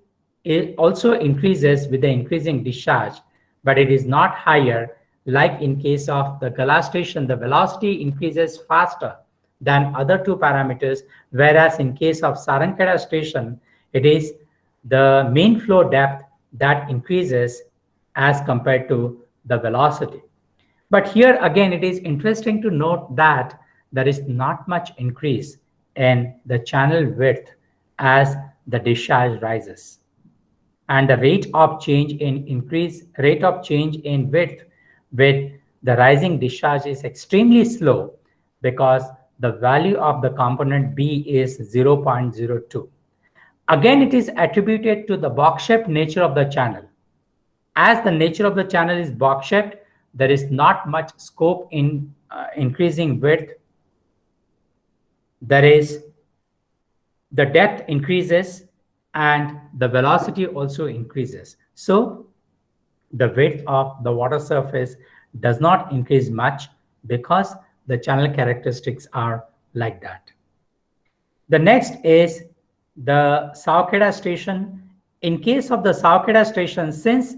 also increases with the increasing discharge, but it is not higher. Like in case of the Gala station, the velocity increases faster than other two parameters, whereas in case of Sarankheda station, it is the mean flow depth that increases as compared to the velocity. But here again, it is interesting to note that there is not much increase in the channel width as the discharge rises. And the rate of change in width with the rising discharge is extremely slow because the value of the component B is 0.02. Again, it is attributed to the box-shaped nature of the channel. As the nature of the channel is box-shaped, there is not much scope in increasing width. There is the depth increases and the velocity also increases. So the width of the water surface does not increase much because the channel characteristics are like that. The next is the Saukeda station. In case of the Saukeda station, since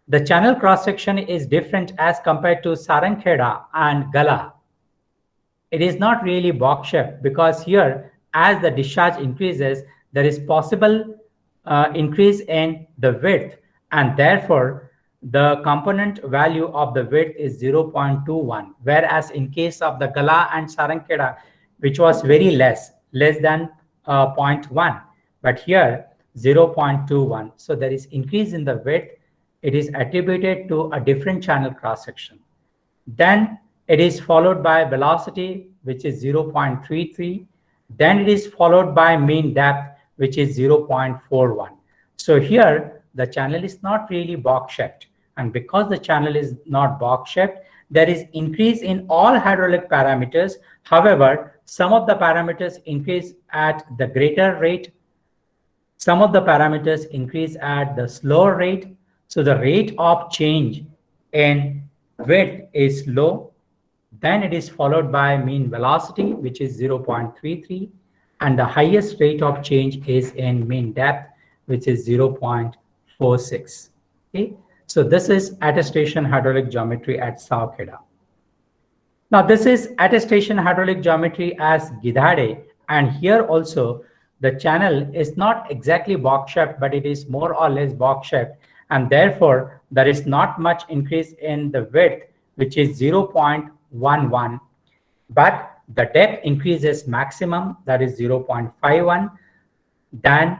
the channel cross-section is different as compared to Sarankheda and Gala, it is not really box-shaped because here, as the discharge increases, there is possible increase in the width, and therefore the component value of the width is 0.21, whereas in case of the Gala and Sarankheda, which was very less than 0.1, but here 0.21. So there is increase in the width. It is attributed to a different channel cross-section. Then it is followed by velocity, which is 0.33. Then it is followed by mean depth, which is 0.41. So here, the channel is not really box-shaped. And because the channel is not box-shaped, there is increase in all hydraulic parameters. However, some of the parameters increase at the greater rate. Some of the parameters increase at the slower rate. So the rate of change in width is low. Then it is followed by mean velocity, which is 0.33. And the highest rate of change is in mean depth, which is 0.46. Okay? So this is attestation hydraulic geometry at Saukeda. Now this is attestation hydraulic geometry as Gidade. And here also, the channel is not exactly box-shaped, but it is more or less box-shaped. And therefore, there is not much increase in the width, which is 0.11, but the depth increases maximum, that is 0.51, then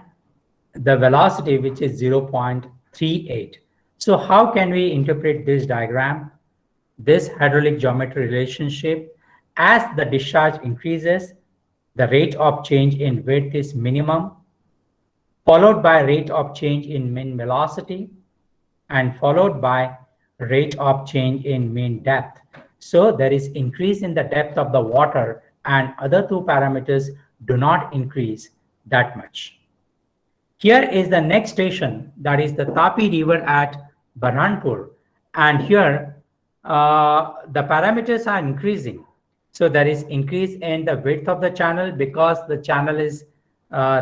the velocity, which is 0.38. So how can we interpret this diagram? This hydraulic geometry relationship, as the discharge increases, the rate of change in width is minimum, followed by rate of change in mean velocity, and followed by rate of change in mean depth. So there is increase in the depth of the water, and other two parameters do not increase that much. Here is the next station, that is the Tapi River at Barhanpur. And here the parameters are increasing. So there is increase in the width of the channel because the channel is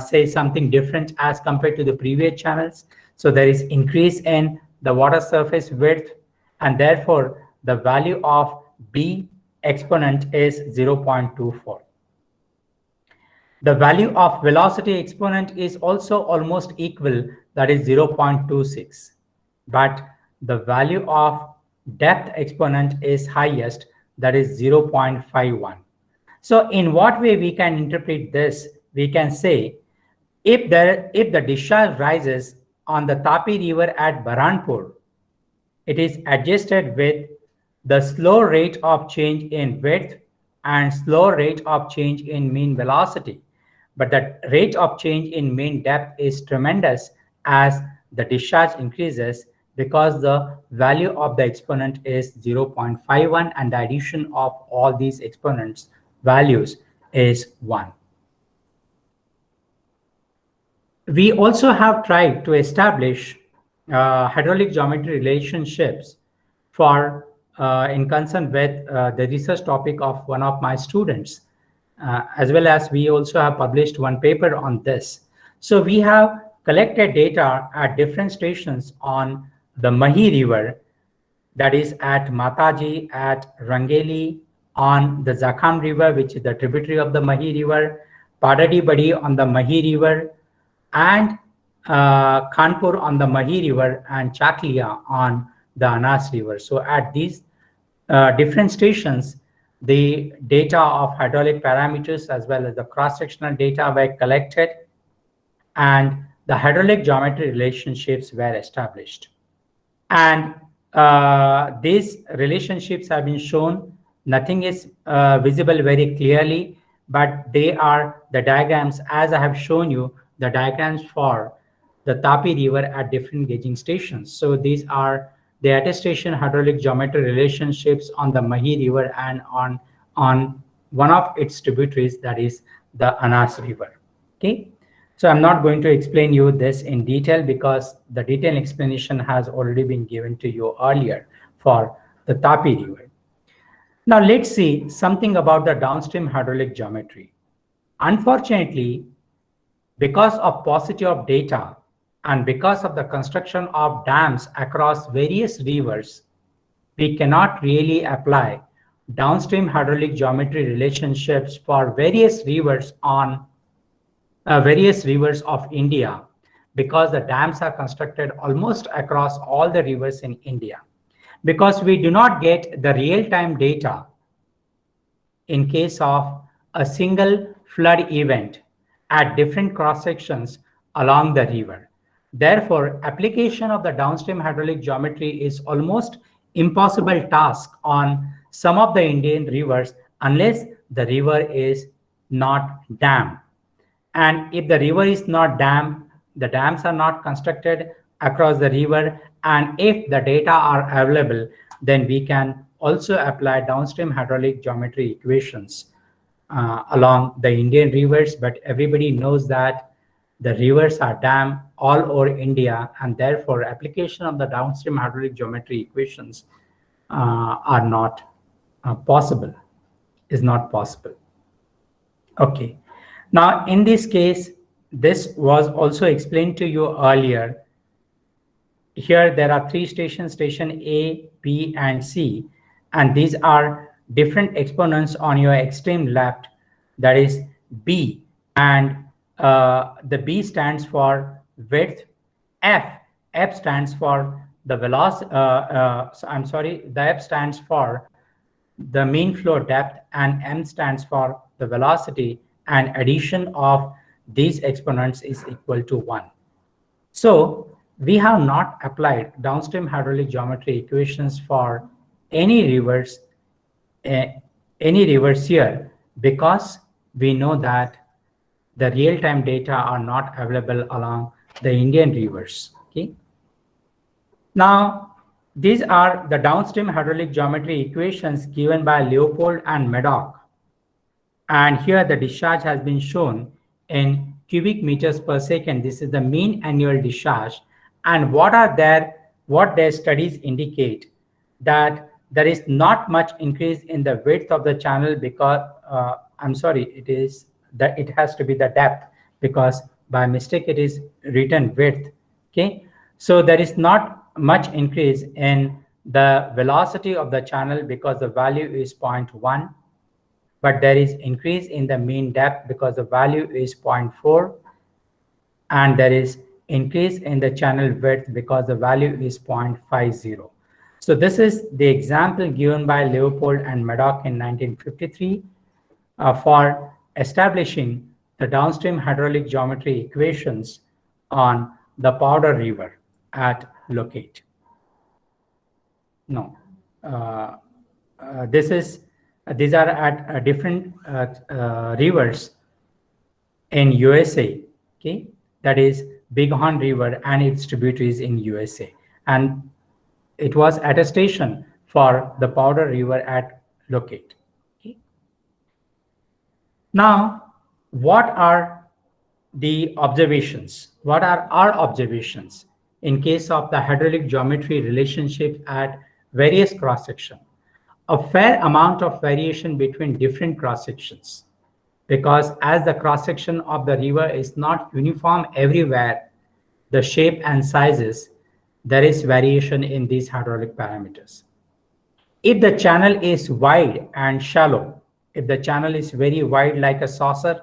say something different as compared to the previous channels. So there is increase in the water surface width, and therefore the value of B exponent is 0.24. The value of velocity exponent is also almost equal, that is 0.26. But the value of depth exponent is highest, that is 0.51. So in what way we can interpret this? We can say if the discharge rises on the Tapi River at Barhanpur, it is adjusted with the slow rate of change in width and slow rate of change in mean velocity. But the rate of change in mean depth is tremendous as the discharge increases, because the value of the exponent is 0.51 and the addition of all these exponents values is 1. We also have tried to establish hydraulic geometry relationships for in concern with the research topic of one of my students, as well as we also have published one paper on this. So we have collected data at different stations on the Mahi River, that is at Mataji, at Rangeli, on the Zakham River, which is the tributary of the Mahi River, Padadi Badi on the Mahi River, and Kanpur on the Mahi River, and Chakliya on the Anas River. So at these different stations, the data of hydraulic parameters as well as the cross-sectional data were collected, and the hydraulic geometry relationships were established. And these relationships have been shown. Nothing is visible very clearly, but they are the diagrams, as I have shown you, the diagrams for the Tapi River at different gauging stations. So these are the attestation hydraulic geometry relationships on the Mahi River and on one of its tributaries, that is the Anas River. Okay. So I'm not going to explain you this in detail because the detailed explanation has already been given to you earlier for the Tapi River. Now let's see something about the downstream hydraulic geometry. Unfortunately, because of paucity of data and because of the construction of dams across various rivers, we cannot really apply downstream hydraulic geometry relationships for various rivers on various rivers of India, because the dams are constructed almost across all the rivers in India. Because we do not get the real-time data in case of a single flood event at different cross-sections along the river. Therefore, application of the downstream hydraulic geometry is almost impossible task on some of the Indian rivers unless the river is not dammed. And if the river is not dammed, the dams are not constructed across the river, and if the data are available, then we can also apply downstream hydraulic geometry equations along the Indian rivers. But everybody knows that the rivers are dammed all over India, and therefore application of the downstream hydraulic geometry equations are not possible, is not possible. Okay. Now, in this case, this was also explained to you earlier. Here, there are three stations, station A, B, and C, and these are different exponents on your extreme left, that is B, and the B stands for width, F stands for the velocity, the F stands for the mean flow depth, and M stands for the velocity, and addition of these exponents is equal to 1. So we have not applied downstream hydraulic geometry equations for any rivers here, because we know that the real-time data are not available along the Indian rivers. Okay. Now, these are the downstream hydraulic geometry equations given by Leopold and Maddock. And here the discharge has been shown in cubic meters per second. This is the mean annual discharge. And what their studies indicate that there is not much increase in the width of the channel, because it has to be the depth, because by mistake it is written width. Okay, so there is not much increase in the velocity of the channel because the value is 0.1, but there is increase in the mean depth because the value is 0.4, and there is increase in the channel width because the value is 0.50. So this is the example given by Leopold and Maddock in 1953 for establishing the downstream hydraulic geometry equations on the Powder River at Locate. No, these are at different rivers in USA. Okay, that is Bighorn River and its tributaries in USA, and it was at a station for the Powder River at Locate. Okay. Now, what are the observations? What are our observations in case of the hydraulic geometry relationship at various cross-sections? A fair amount of variation between different cross-sections, because as the cross-section of the river is not uniform everywhere, the shape and sizes, there is variation in these hydraulic parameters. If the channel is wide and shallow, if the channel is very wide like a saucer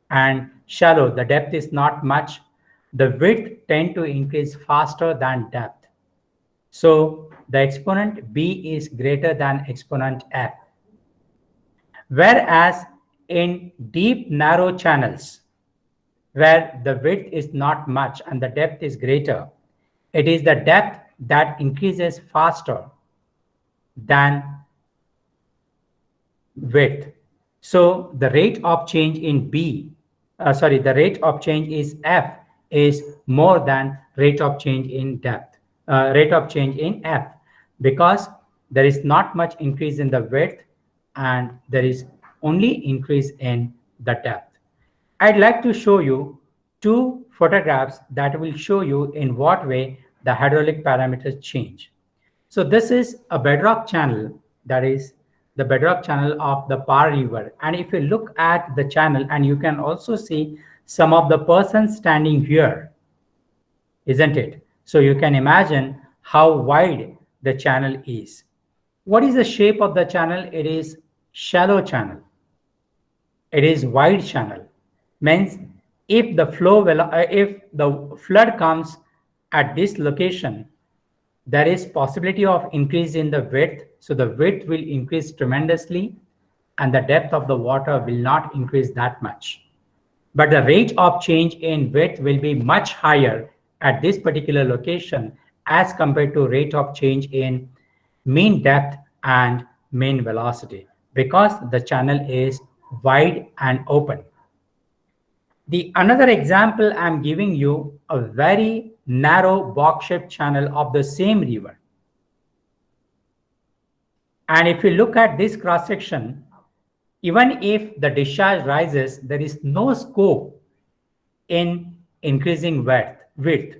and shallow, the depth is not much, the width tend to increase faster than depth. So the exponent B is greater than exponent F. Whereas in deep narrow channels, where the width is not much and the depth is greater, it is the depth that increases faster than width. So the rate of change in the rate of change is F is more than rate of change in rate of change in F, because there is not much increase in the width and there is only increase in the depth. I'd like to show you two photographs that will show you in what way the hydraulic parameters change. So this is a bedrock channel, that is the bedrock channel of the Par River. And if you look at the channel, and you can also see some of the persons standing here, isn't it? So you can imagine how wide the channel is. What is the shape of the channel? It is shallow channel. It is wide channel. Means if the flood comes at this location, there is possibility of increase in the width. So the width will increase tremendously and the depth of the water will not increase that much. But the rate of change in width will be much higher at this particular location as compared to rate of change in mean depth and mean velocity, because the channel is wide and open. The another example I'm giving you, a very narrow box-shaped channel of the same river. And if you look at this cross section, even if the discharge rises, there is no scope in increasing width.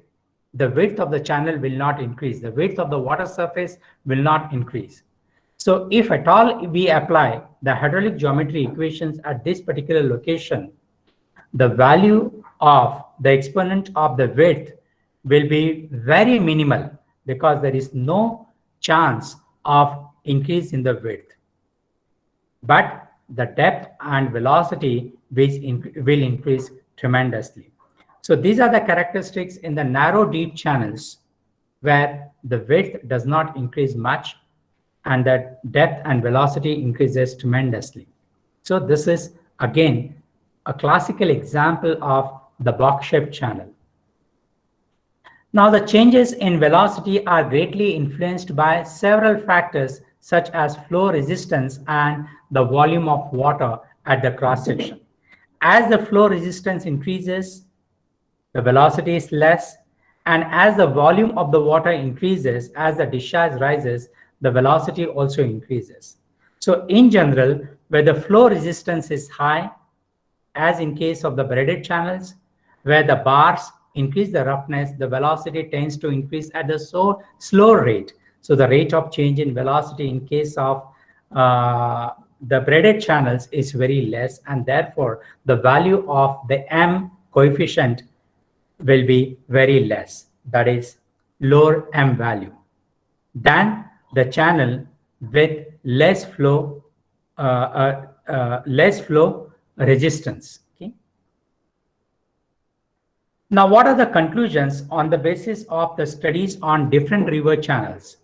The width of the channel will not increase. The width of the water surface will not increase. So if at all we apply the hydraulic geometry equations at this particular location, the value of the exponent of the width will be very minimal, because there is no chance of increase in the width. But the depth and velocity will increase tremendously. So these are the characteristics in the narrow deep channels where the width does not increase much and that depth and velocity increases tremendously. So this is again a classical example of the box-shaped channel. Now the changes in velocity are greatly influenced by several factors such as flow resistance and the volume of water at the cross section. As the flow resistance increases, the velocity is less, and as the volume of the water increases, as the discharge rises, the velocity also increases. So in general, where the flow resistance is high, as in case of the braided channels, where the bars increase the roughness, the velocity tends to increase at a slow rate. So the rate of change in velocity in case of the braided channels is very less, and therefore the value of the M coefficient will be very less, that is lower M value, than the channel with less flow resistance. Okay. Now, what are the conclusions on the basis of the studies on different river channels?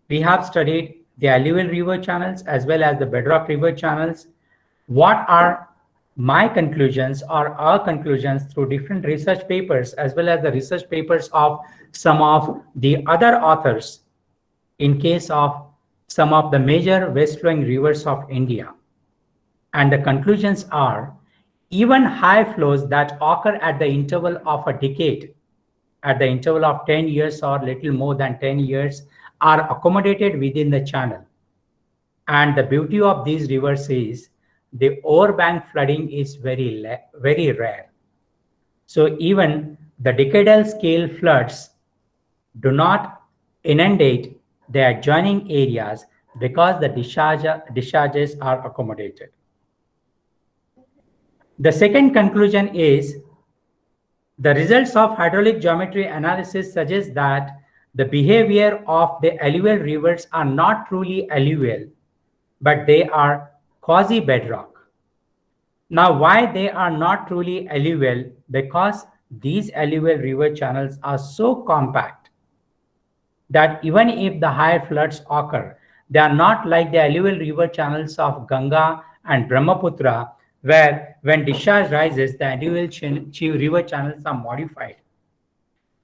We have studied the alluvial river channels as well as the bedrock river channels. What are my conclusions or our conclusions through different research papers as well as the research papers of some of the other authors in case of some of the major west flowing rivers of India? And the conclusions are, even high flows that occur at the interval of a decade, at the interval of 10 years or little more than 10 years, are accommodated within the channel. And the beauty of these rivers is the overbank flooding is very rare. So even the decadal scale floods do not inundate the adjoining areas because the discharges are accommodated. The second conclusion is the results of hydraulic geometry analysis suggest that the behavior of the alluvial rivers are not truly alluvial, but they are quasi-bedrock. Now, why they are not truly alluvial? Because these alluvial river channels are so compact that even if the higher floods occur, they are not like the alluvial river channels of Ganga and Brahmaputra, where when discharge rises, the alluvial river channels are modified.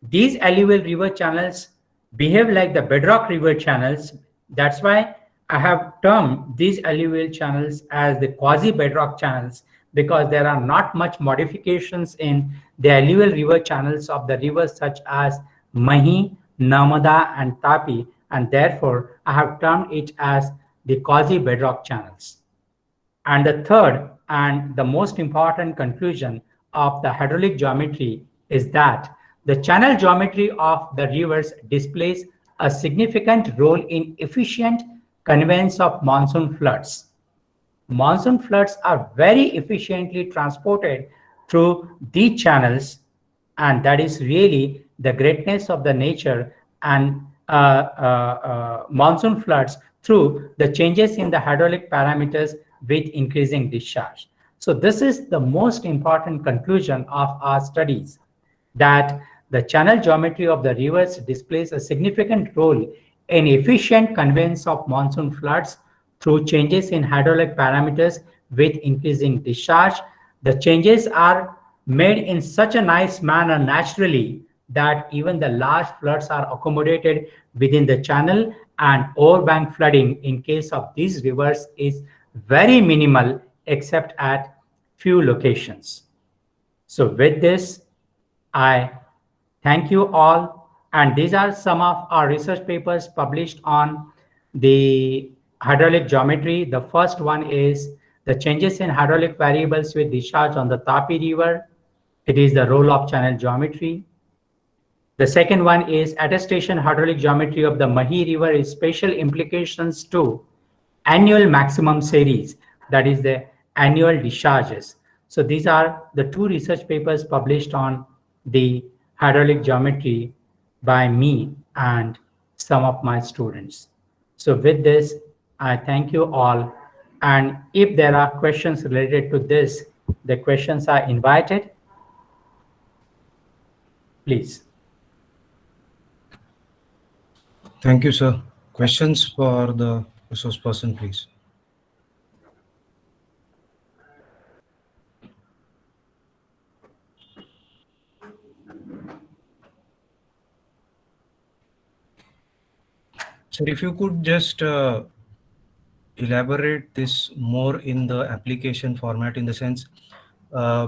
These alluvial river channels behave like the bedrock river channels. That's why I have termed these alluvial channels as the quasi-bedrock channels, because there are not much modifications in the alluvial river channels of the rivers such as Mahi, Narmada, and Tapi, and therefore I have termed it as the quasi-bedrock channels. And the third and the most important conclusion of the hydraulic geometry is that the channel geometry of the rivers displays a significant role in efficient conveyance of monsoon floods. Monsoon floods are very efficiently transported through these channels, and that is really the greatness of the nature and monsoon floods through the changes in the hydraulic parameters with increasing discharge. So this is the most important conclusion of our studies, that the channel geometry of the rivers displays a significant role in efficient conveyance of monsoon floods through changes in hydraulic parameters with increasing discharge. The changes are made in such a nice manner naturally that even the large floods are accommodated within the channel, and overbank flooding in case of these rivers is very minimal except at few locations. So with this, I thank you all, and these are some of our research papers published on the hydraulic geometry. The first one is the changes in hydraulic variables with discharge on the Tapi River. It is the role of channel geometry. The second one is attestation hydraulic geometry of the Mahi River is special implications to annual maximum series, that is the annual discharges. So these are the two research papers published on the hydraulic geometry by me and some of my students. So with this, I thank you all. And if there are questions related to this, the questions are invited. Please. Thank you, sir. Questions for the resource person, please. Sir, if you could just elaborate this more in the application format, in the sense,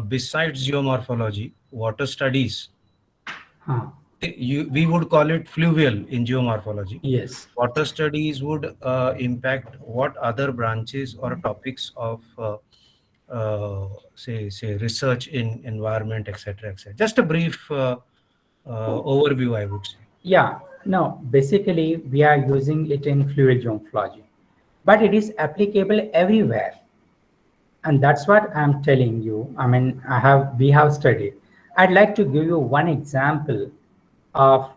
besides geomorphology, water studies, we would call it fluvial in geomorphology. Yes. Water studies would impact what other branches or topics of say research in environment, etc., etc. Just a brief overview, I would say. Yeah, no, basically we are using it in fluid geomorphology, but it is applicable everywhere. And that's what I'm telling you. I mean, we have studied. I'd like to give you one example of,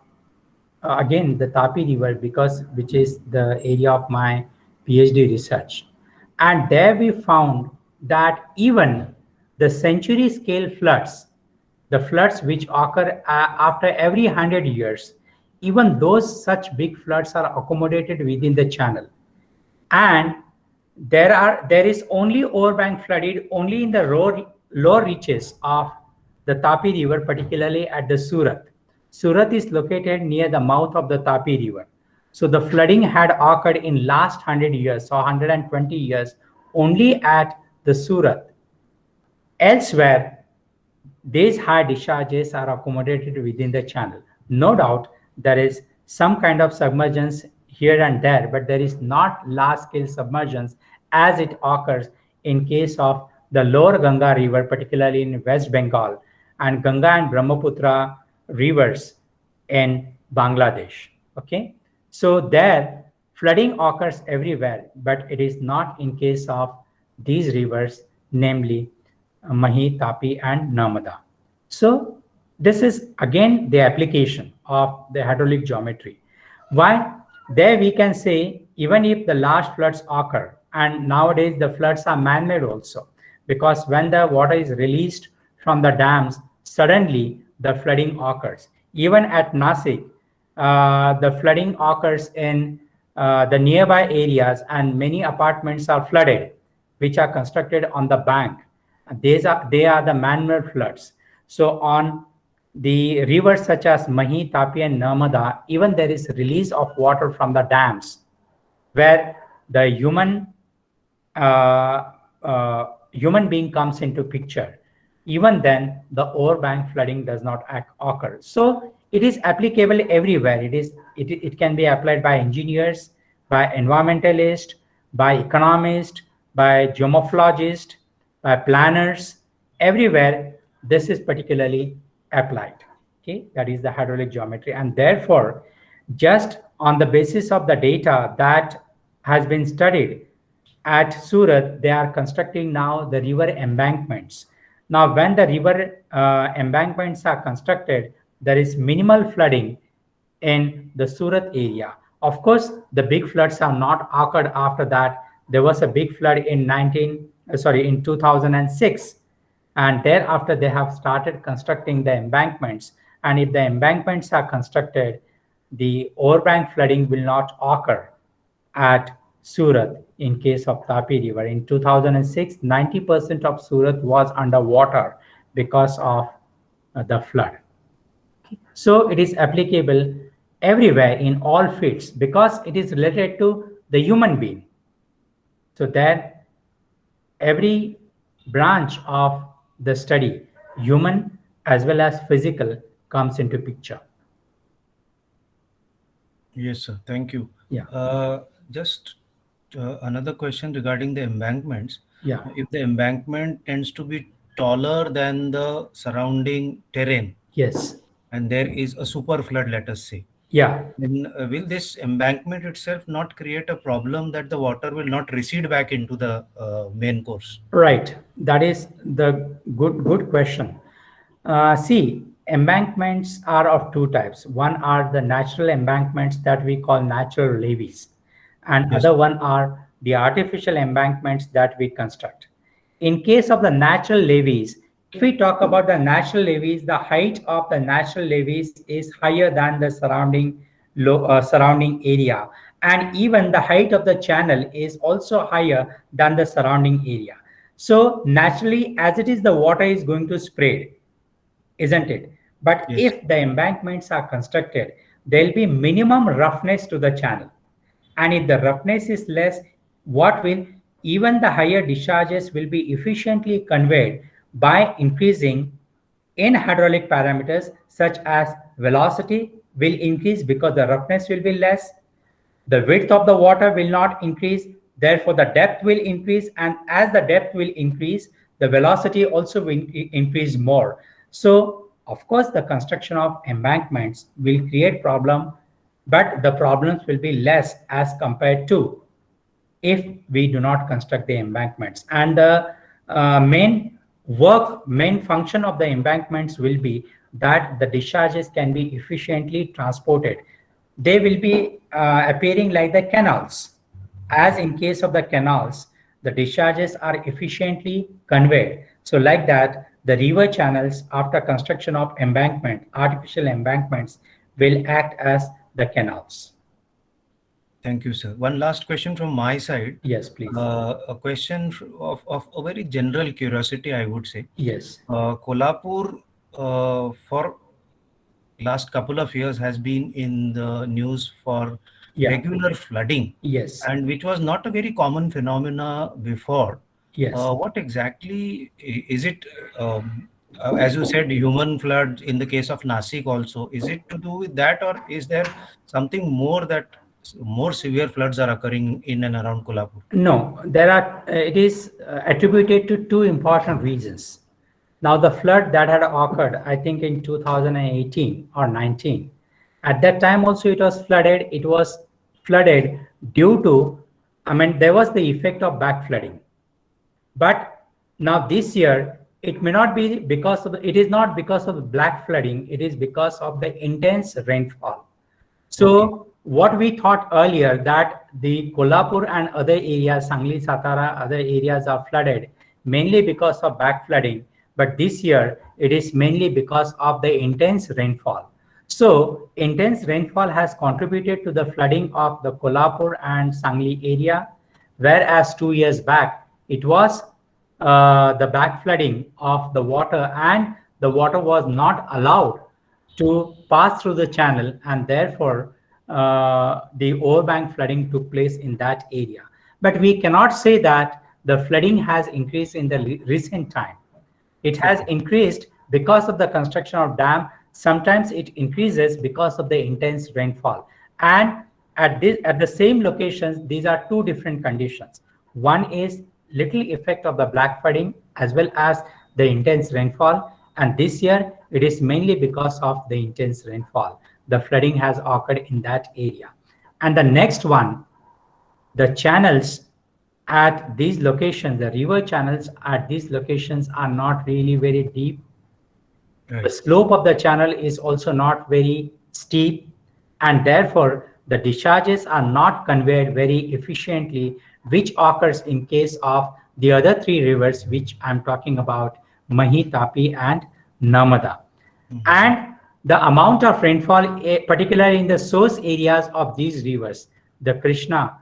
again, the Tapi River, which is the area of my PhD research. And there we found that even the century scale floods, the floods which occur after every 100 years, even those such big floods are accommodated within the channel. And there is only overbank flooded only in the lower reaches of the Tapi River, particularly at the Surat. Surat is located near the mouth of the Tapi River. So the flooding had occurred in last 100 years or 120 years only at the Surat. Elsewhere, these high discharges are accommodated within the channel. No doubt there is some kind of submergence here and there, but there is not large-scale submergence as it occurs in case of the lower Ganga River, particularly in West Bengal, and Ganga and Brahmaputra rivers in Bangladesh. Okay, so there flooding occurs everywhere, but it is not in case of these rivers, namely Mahi, Tapi, and Narmada. So this is again the application of the hydraulic geometry. Why? There we can say, even if the large floods occur, and nowadays the floods are man-made also, because when the water is released from the dams, suddenly the flooding occurs. Even at Nasik, the flooding occurs in the nearby areas, and many apartments are flooded, which are constructed on the bank. They are the man-made floods. So on the rivers such as Mahi, Tapi, and Narmada, even there is release of water from the dams, where the human being comes into picture. Even then, the overbank flooding does not occur. So it is applicable everywhere. It can be applied by engineers, by environmentalists, by economists, by geomorphologists, by planners. Everywhere, this is particularly applied. Okay, that is the hydraulic geometry, and therefore, just on the basis of the data that has been studied at Surat, they are constructing now the river embankments. Now, when the river embankments are constructed, there is minimal flooding in the Surat area. Of course, the big floods have not occurred after that. There was a big flood in 2006, and thereafter they have started constructing the embankments. And if the embankments are constructed, the overbank flooding will not occur at Surat in case of Tapi River. In 2006, 90% of Surat was underwater because of the flood. So it is applicable everywhere in all fields because it is related to the human being. So that every branch of the study, human as well as physical, comes into picture. Yes, sir. Thank you. Yeah. Just another question regarding the embankments. Yeah. If the embankment tends to be taller than the surrounding terrain, Yes. and there is a super flood, let us say, Yeah. then will this embankment itself not create a problem that the water will not recede back into the main course? Right. That is the good question. See, embankments are of two types. One are the natural embankments that we call natural levees, and Yes. other one are the artificial embankments that we construct. In case of the natural levees, if we talk about the natural levees, the height of the natural levees is higher than the surrounding area, and even the height of the channel is also higher than the surrounding area. So naturally, as it is, the water is going to spread, isn't it? But Yes. if the embankments are constructed, there'll be minimum roughness to the channel. And if the roughness is less, even the higher discharges will be efficiently conveyed by increasing in hydraulic parameters such as velocity will increase because the roughness will be less. The width of the water will not increase, therefore the depth will increase, and as the depth will increase, the velocity also will increase more. So of course the construction of embankments will create problem, but the problems will be less as compared to if we do not construct the embankments. And the main function of the embankments will be that the discharges can be efficiently transported. They will be appearing like the canals. As in case of the canals, the discharges are efficiently conveyed. So like that, the river channels after construction of artificial embankments will act as the canals. Thank you, sir. One last question from my side. Yes, please. A question of a very general curiosity, I would say. Yes. Kolhapur, for last couple of years, has been in the news for regular flooding. Yes. And which was not a very common phenomena before. Yes. What exactly is it? As you said, human flood in the case of Nasik also. Is it to do with that, or is there something more that more severe floods are occurring in and around Kolhapur? No, it is attributed to two important reasons. Now, the flood that had occurred, I think in 2018 or 19, at that time also it was flooded. It was flooded due to, there was the effect of back flooding. But now this year, it may not be because of it is not because of the black flooding, it is because of the intense rainfall. So what we thought earlier that the Kolhapur and other areas, Sangli, Satara, other areas are flooded mainly because of back flooding, but this year it is mainly because of the intense rainfall. So intense rainfall has contributed to the flooding of the Kolhapur and Sangli area, whereas 2 years back it was the back flooding of the water, and the water was not allowed to pass through the channel, and therefore the overbank flooding took place in that area. But we cannot say that the flooding has increased in the recent time. It has increased because of the construction of dam. Sometimes it increases because of the intense rainfall. And at the same locations, these are two different conditions. One is little effect of the black flooding as well as the intense rainfall. And this year, it is mainly because of the intense rainfall. The flooding has occurred in that area. And the next one, the channels at these locations, the river channels at these locations are not really very deep. Right. The slope of the channel is also not very steep, and therefore the discharges are not conveyed very efficiently, which occurs in case of the other three rivers, which I'm talking about, Mahi, Tapi, and Narmada. And the amount of rainfall, particularly in the source areas of these rivers, the Krishna,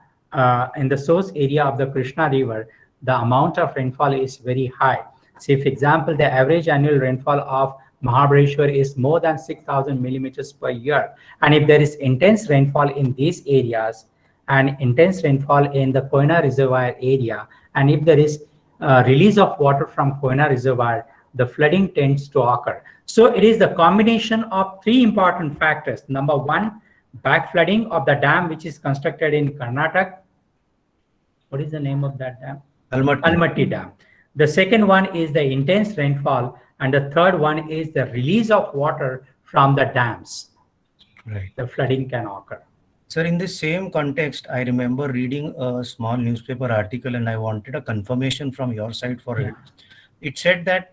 in the source area of the Krishna River, the amount of rainfall is very high. Say, for example, the average annual rainfall of Mahabaleshwar is more than 6,000 millimeters per year. And if there is intense rainfall in these areas and intense rainfall in the Koyna Reservoir area, and if there is release of water from Koyna Reservoir, the flooding tends to occur. So it is the combination of three important factors. Number one, back flooding of the dam which is constructed in Karnataka. What is the name of that dam? Almaty Dam. The second one is the intense rainfall, and the third one is the release of water from the dams. Right. The flooding can occur. Sir, in this same context, I remember reading a small newspaper article and I wanted a confirmation from your side for it. It said that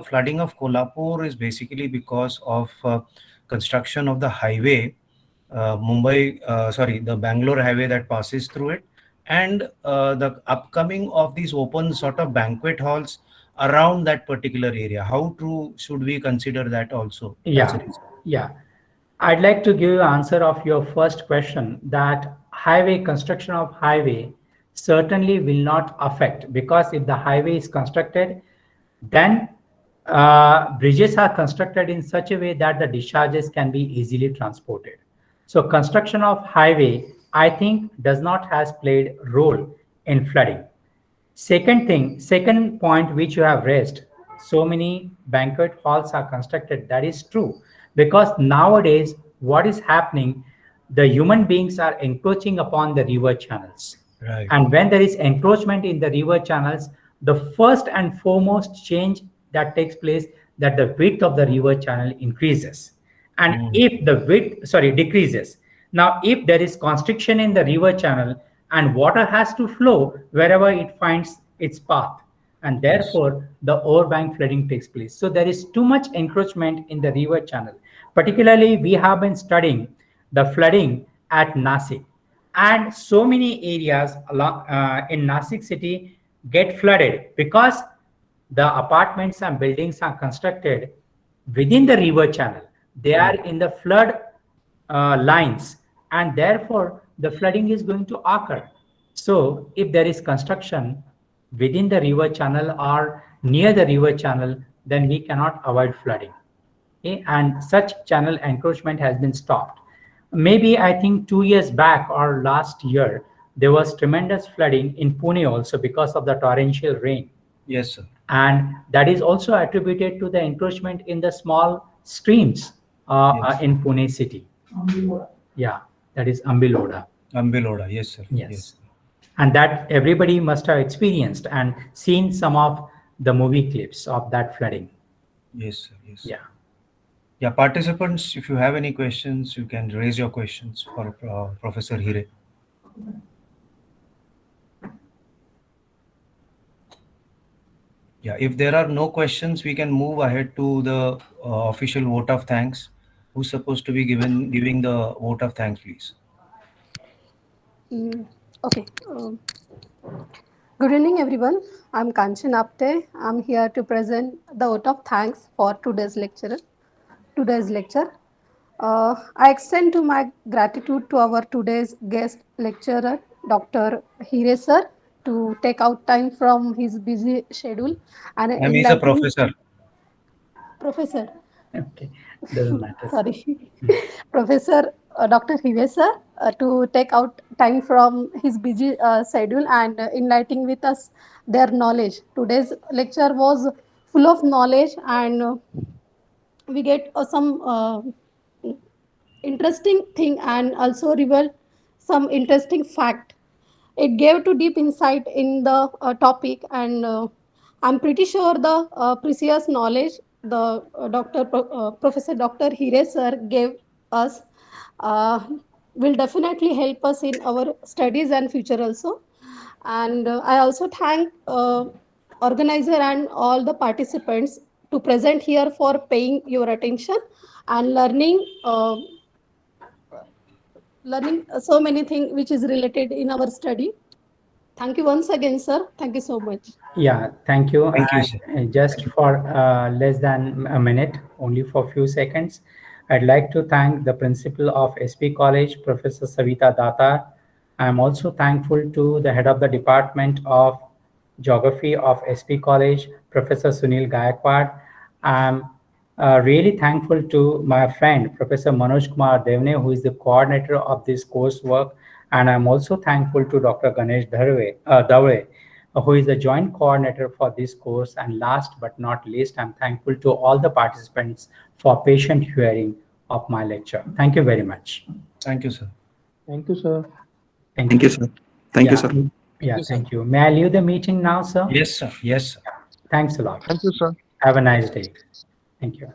flooding of Kolhapur is basically because of construction of the highway, the Bangalore highway that passes through it, and the upcoming of these open sort of banquet halls around that particular area. How true should we consider that also? Yeah. I'd like to give you an answer of your first question that highway construction of highway certainly will not affect, because if the highway is constructed, then bridges are constructed in such a way that the discharges can be easily transported. So construction of highway, I think, does not has played role in flooding. Second point which you have raised, so many banquet halls are constructed. That is true, because nowadays what is happening, the human beings are encroaching upon the river channels. Right. And when there is encroachment in the river channels, the first and foremost change that takes place, that the width of the river channel increases. And if the width, decreases. Now, if there is constriction in the river channel, and water has to flow wherever it finds its path, and therefore the overbank flooding takes place. So there is too much encroachment in the river channel. Particularly, we have been studying the flooding at Nasik, and so many areas along, in Nasik city get flooded because the apartments and buildings are constructed within the river channel. They are in the flood lines, and therefore the flooding is going to occur. So if there is construction within the river channel or near the river channel, then we cannot avoid flooding. Okay? And such channel encroachment has been stopped. Maybe I think 2 years back or last year, there was tremendous flooding in Pune also because of the torrential rain. Yes, sir. And that is also attributed to the encroachment in the small streams in Pune city. Yeah, that is Ambiloda. Ambiloda, yes, sir. Yes. And that everybody must have experienced and seen some of the movie clips of that flooding. Yes, sir. Yes. Yeah. Yeah, participants, if you have any questions, you can raise your questions for Professor Hire. Yeah, if there are no questions, we can move ahead to the official vote of thanks. Who's supposed to be giving the vote of thanks, please? Okay. Good evening, everyone. I'm Kanchan Apte. I'm here to present the vote of thanks for today's lecture. I extend to my gratitude to our today's guest lecturer, Dr. Hire sir, to take out time from his busy schedule and Ma'am, he's a enlightening professor. professor. Okay, doesn't matter. Sorry, Professor Dr. Hire sir, to take out time from his busy schedule and enlightening with us their knowledge. Today's lecture was full of knowledge and we get some interesting thing and also revealed some interesting fact. It gave to deep insight in the topic and I'm pretty sure the precious knowledge the Professor Dr. Hire sir gave us uh, will definitely help us in our studies and future also. And I also thank organizer and all the participants to present here for paying your attention and learning so many things which is related in our study. Thank you once again, sir. Thank you so much. Yeah, thank you. Thank you, sir. And just for less than a minute, only for a few seconds, I'd like to thank the principal of SP College, Professor Savita Datar. I'm also thankful to the head of the Department of Geography of SP College, Professor Sunil Gaikwad. I'm really thankful to my friend, Professor Manoj Kumar Devne, who is the coordinator of this coursework. And I'm also thankful to Dr. Ganesh Dave, who is the joint coordinator for this course. And last but not least, I'm thankful to all the participants for patient hearing of my lecture. Thank you very much. Thank you, sir. Thank you, sir. Thank you, sir. Thank you, sir. Yeah, thank you. May I leave the meeting now, sir? Yes, sir. Yes, sir. Thanks a lot. Thank you, sir. Have a nice day. Thank you.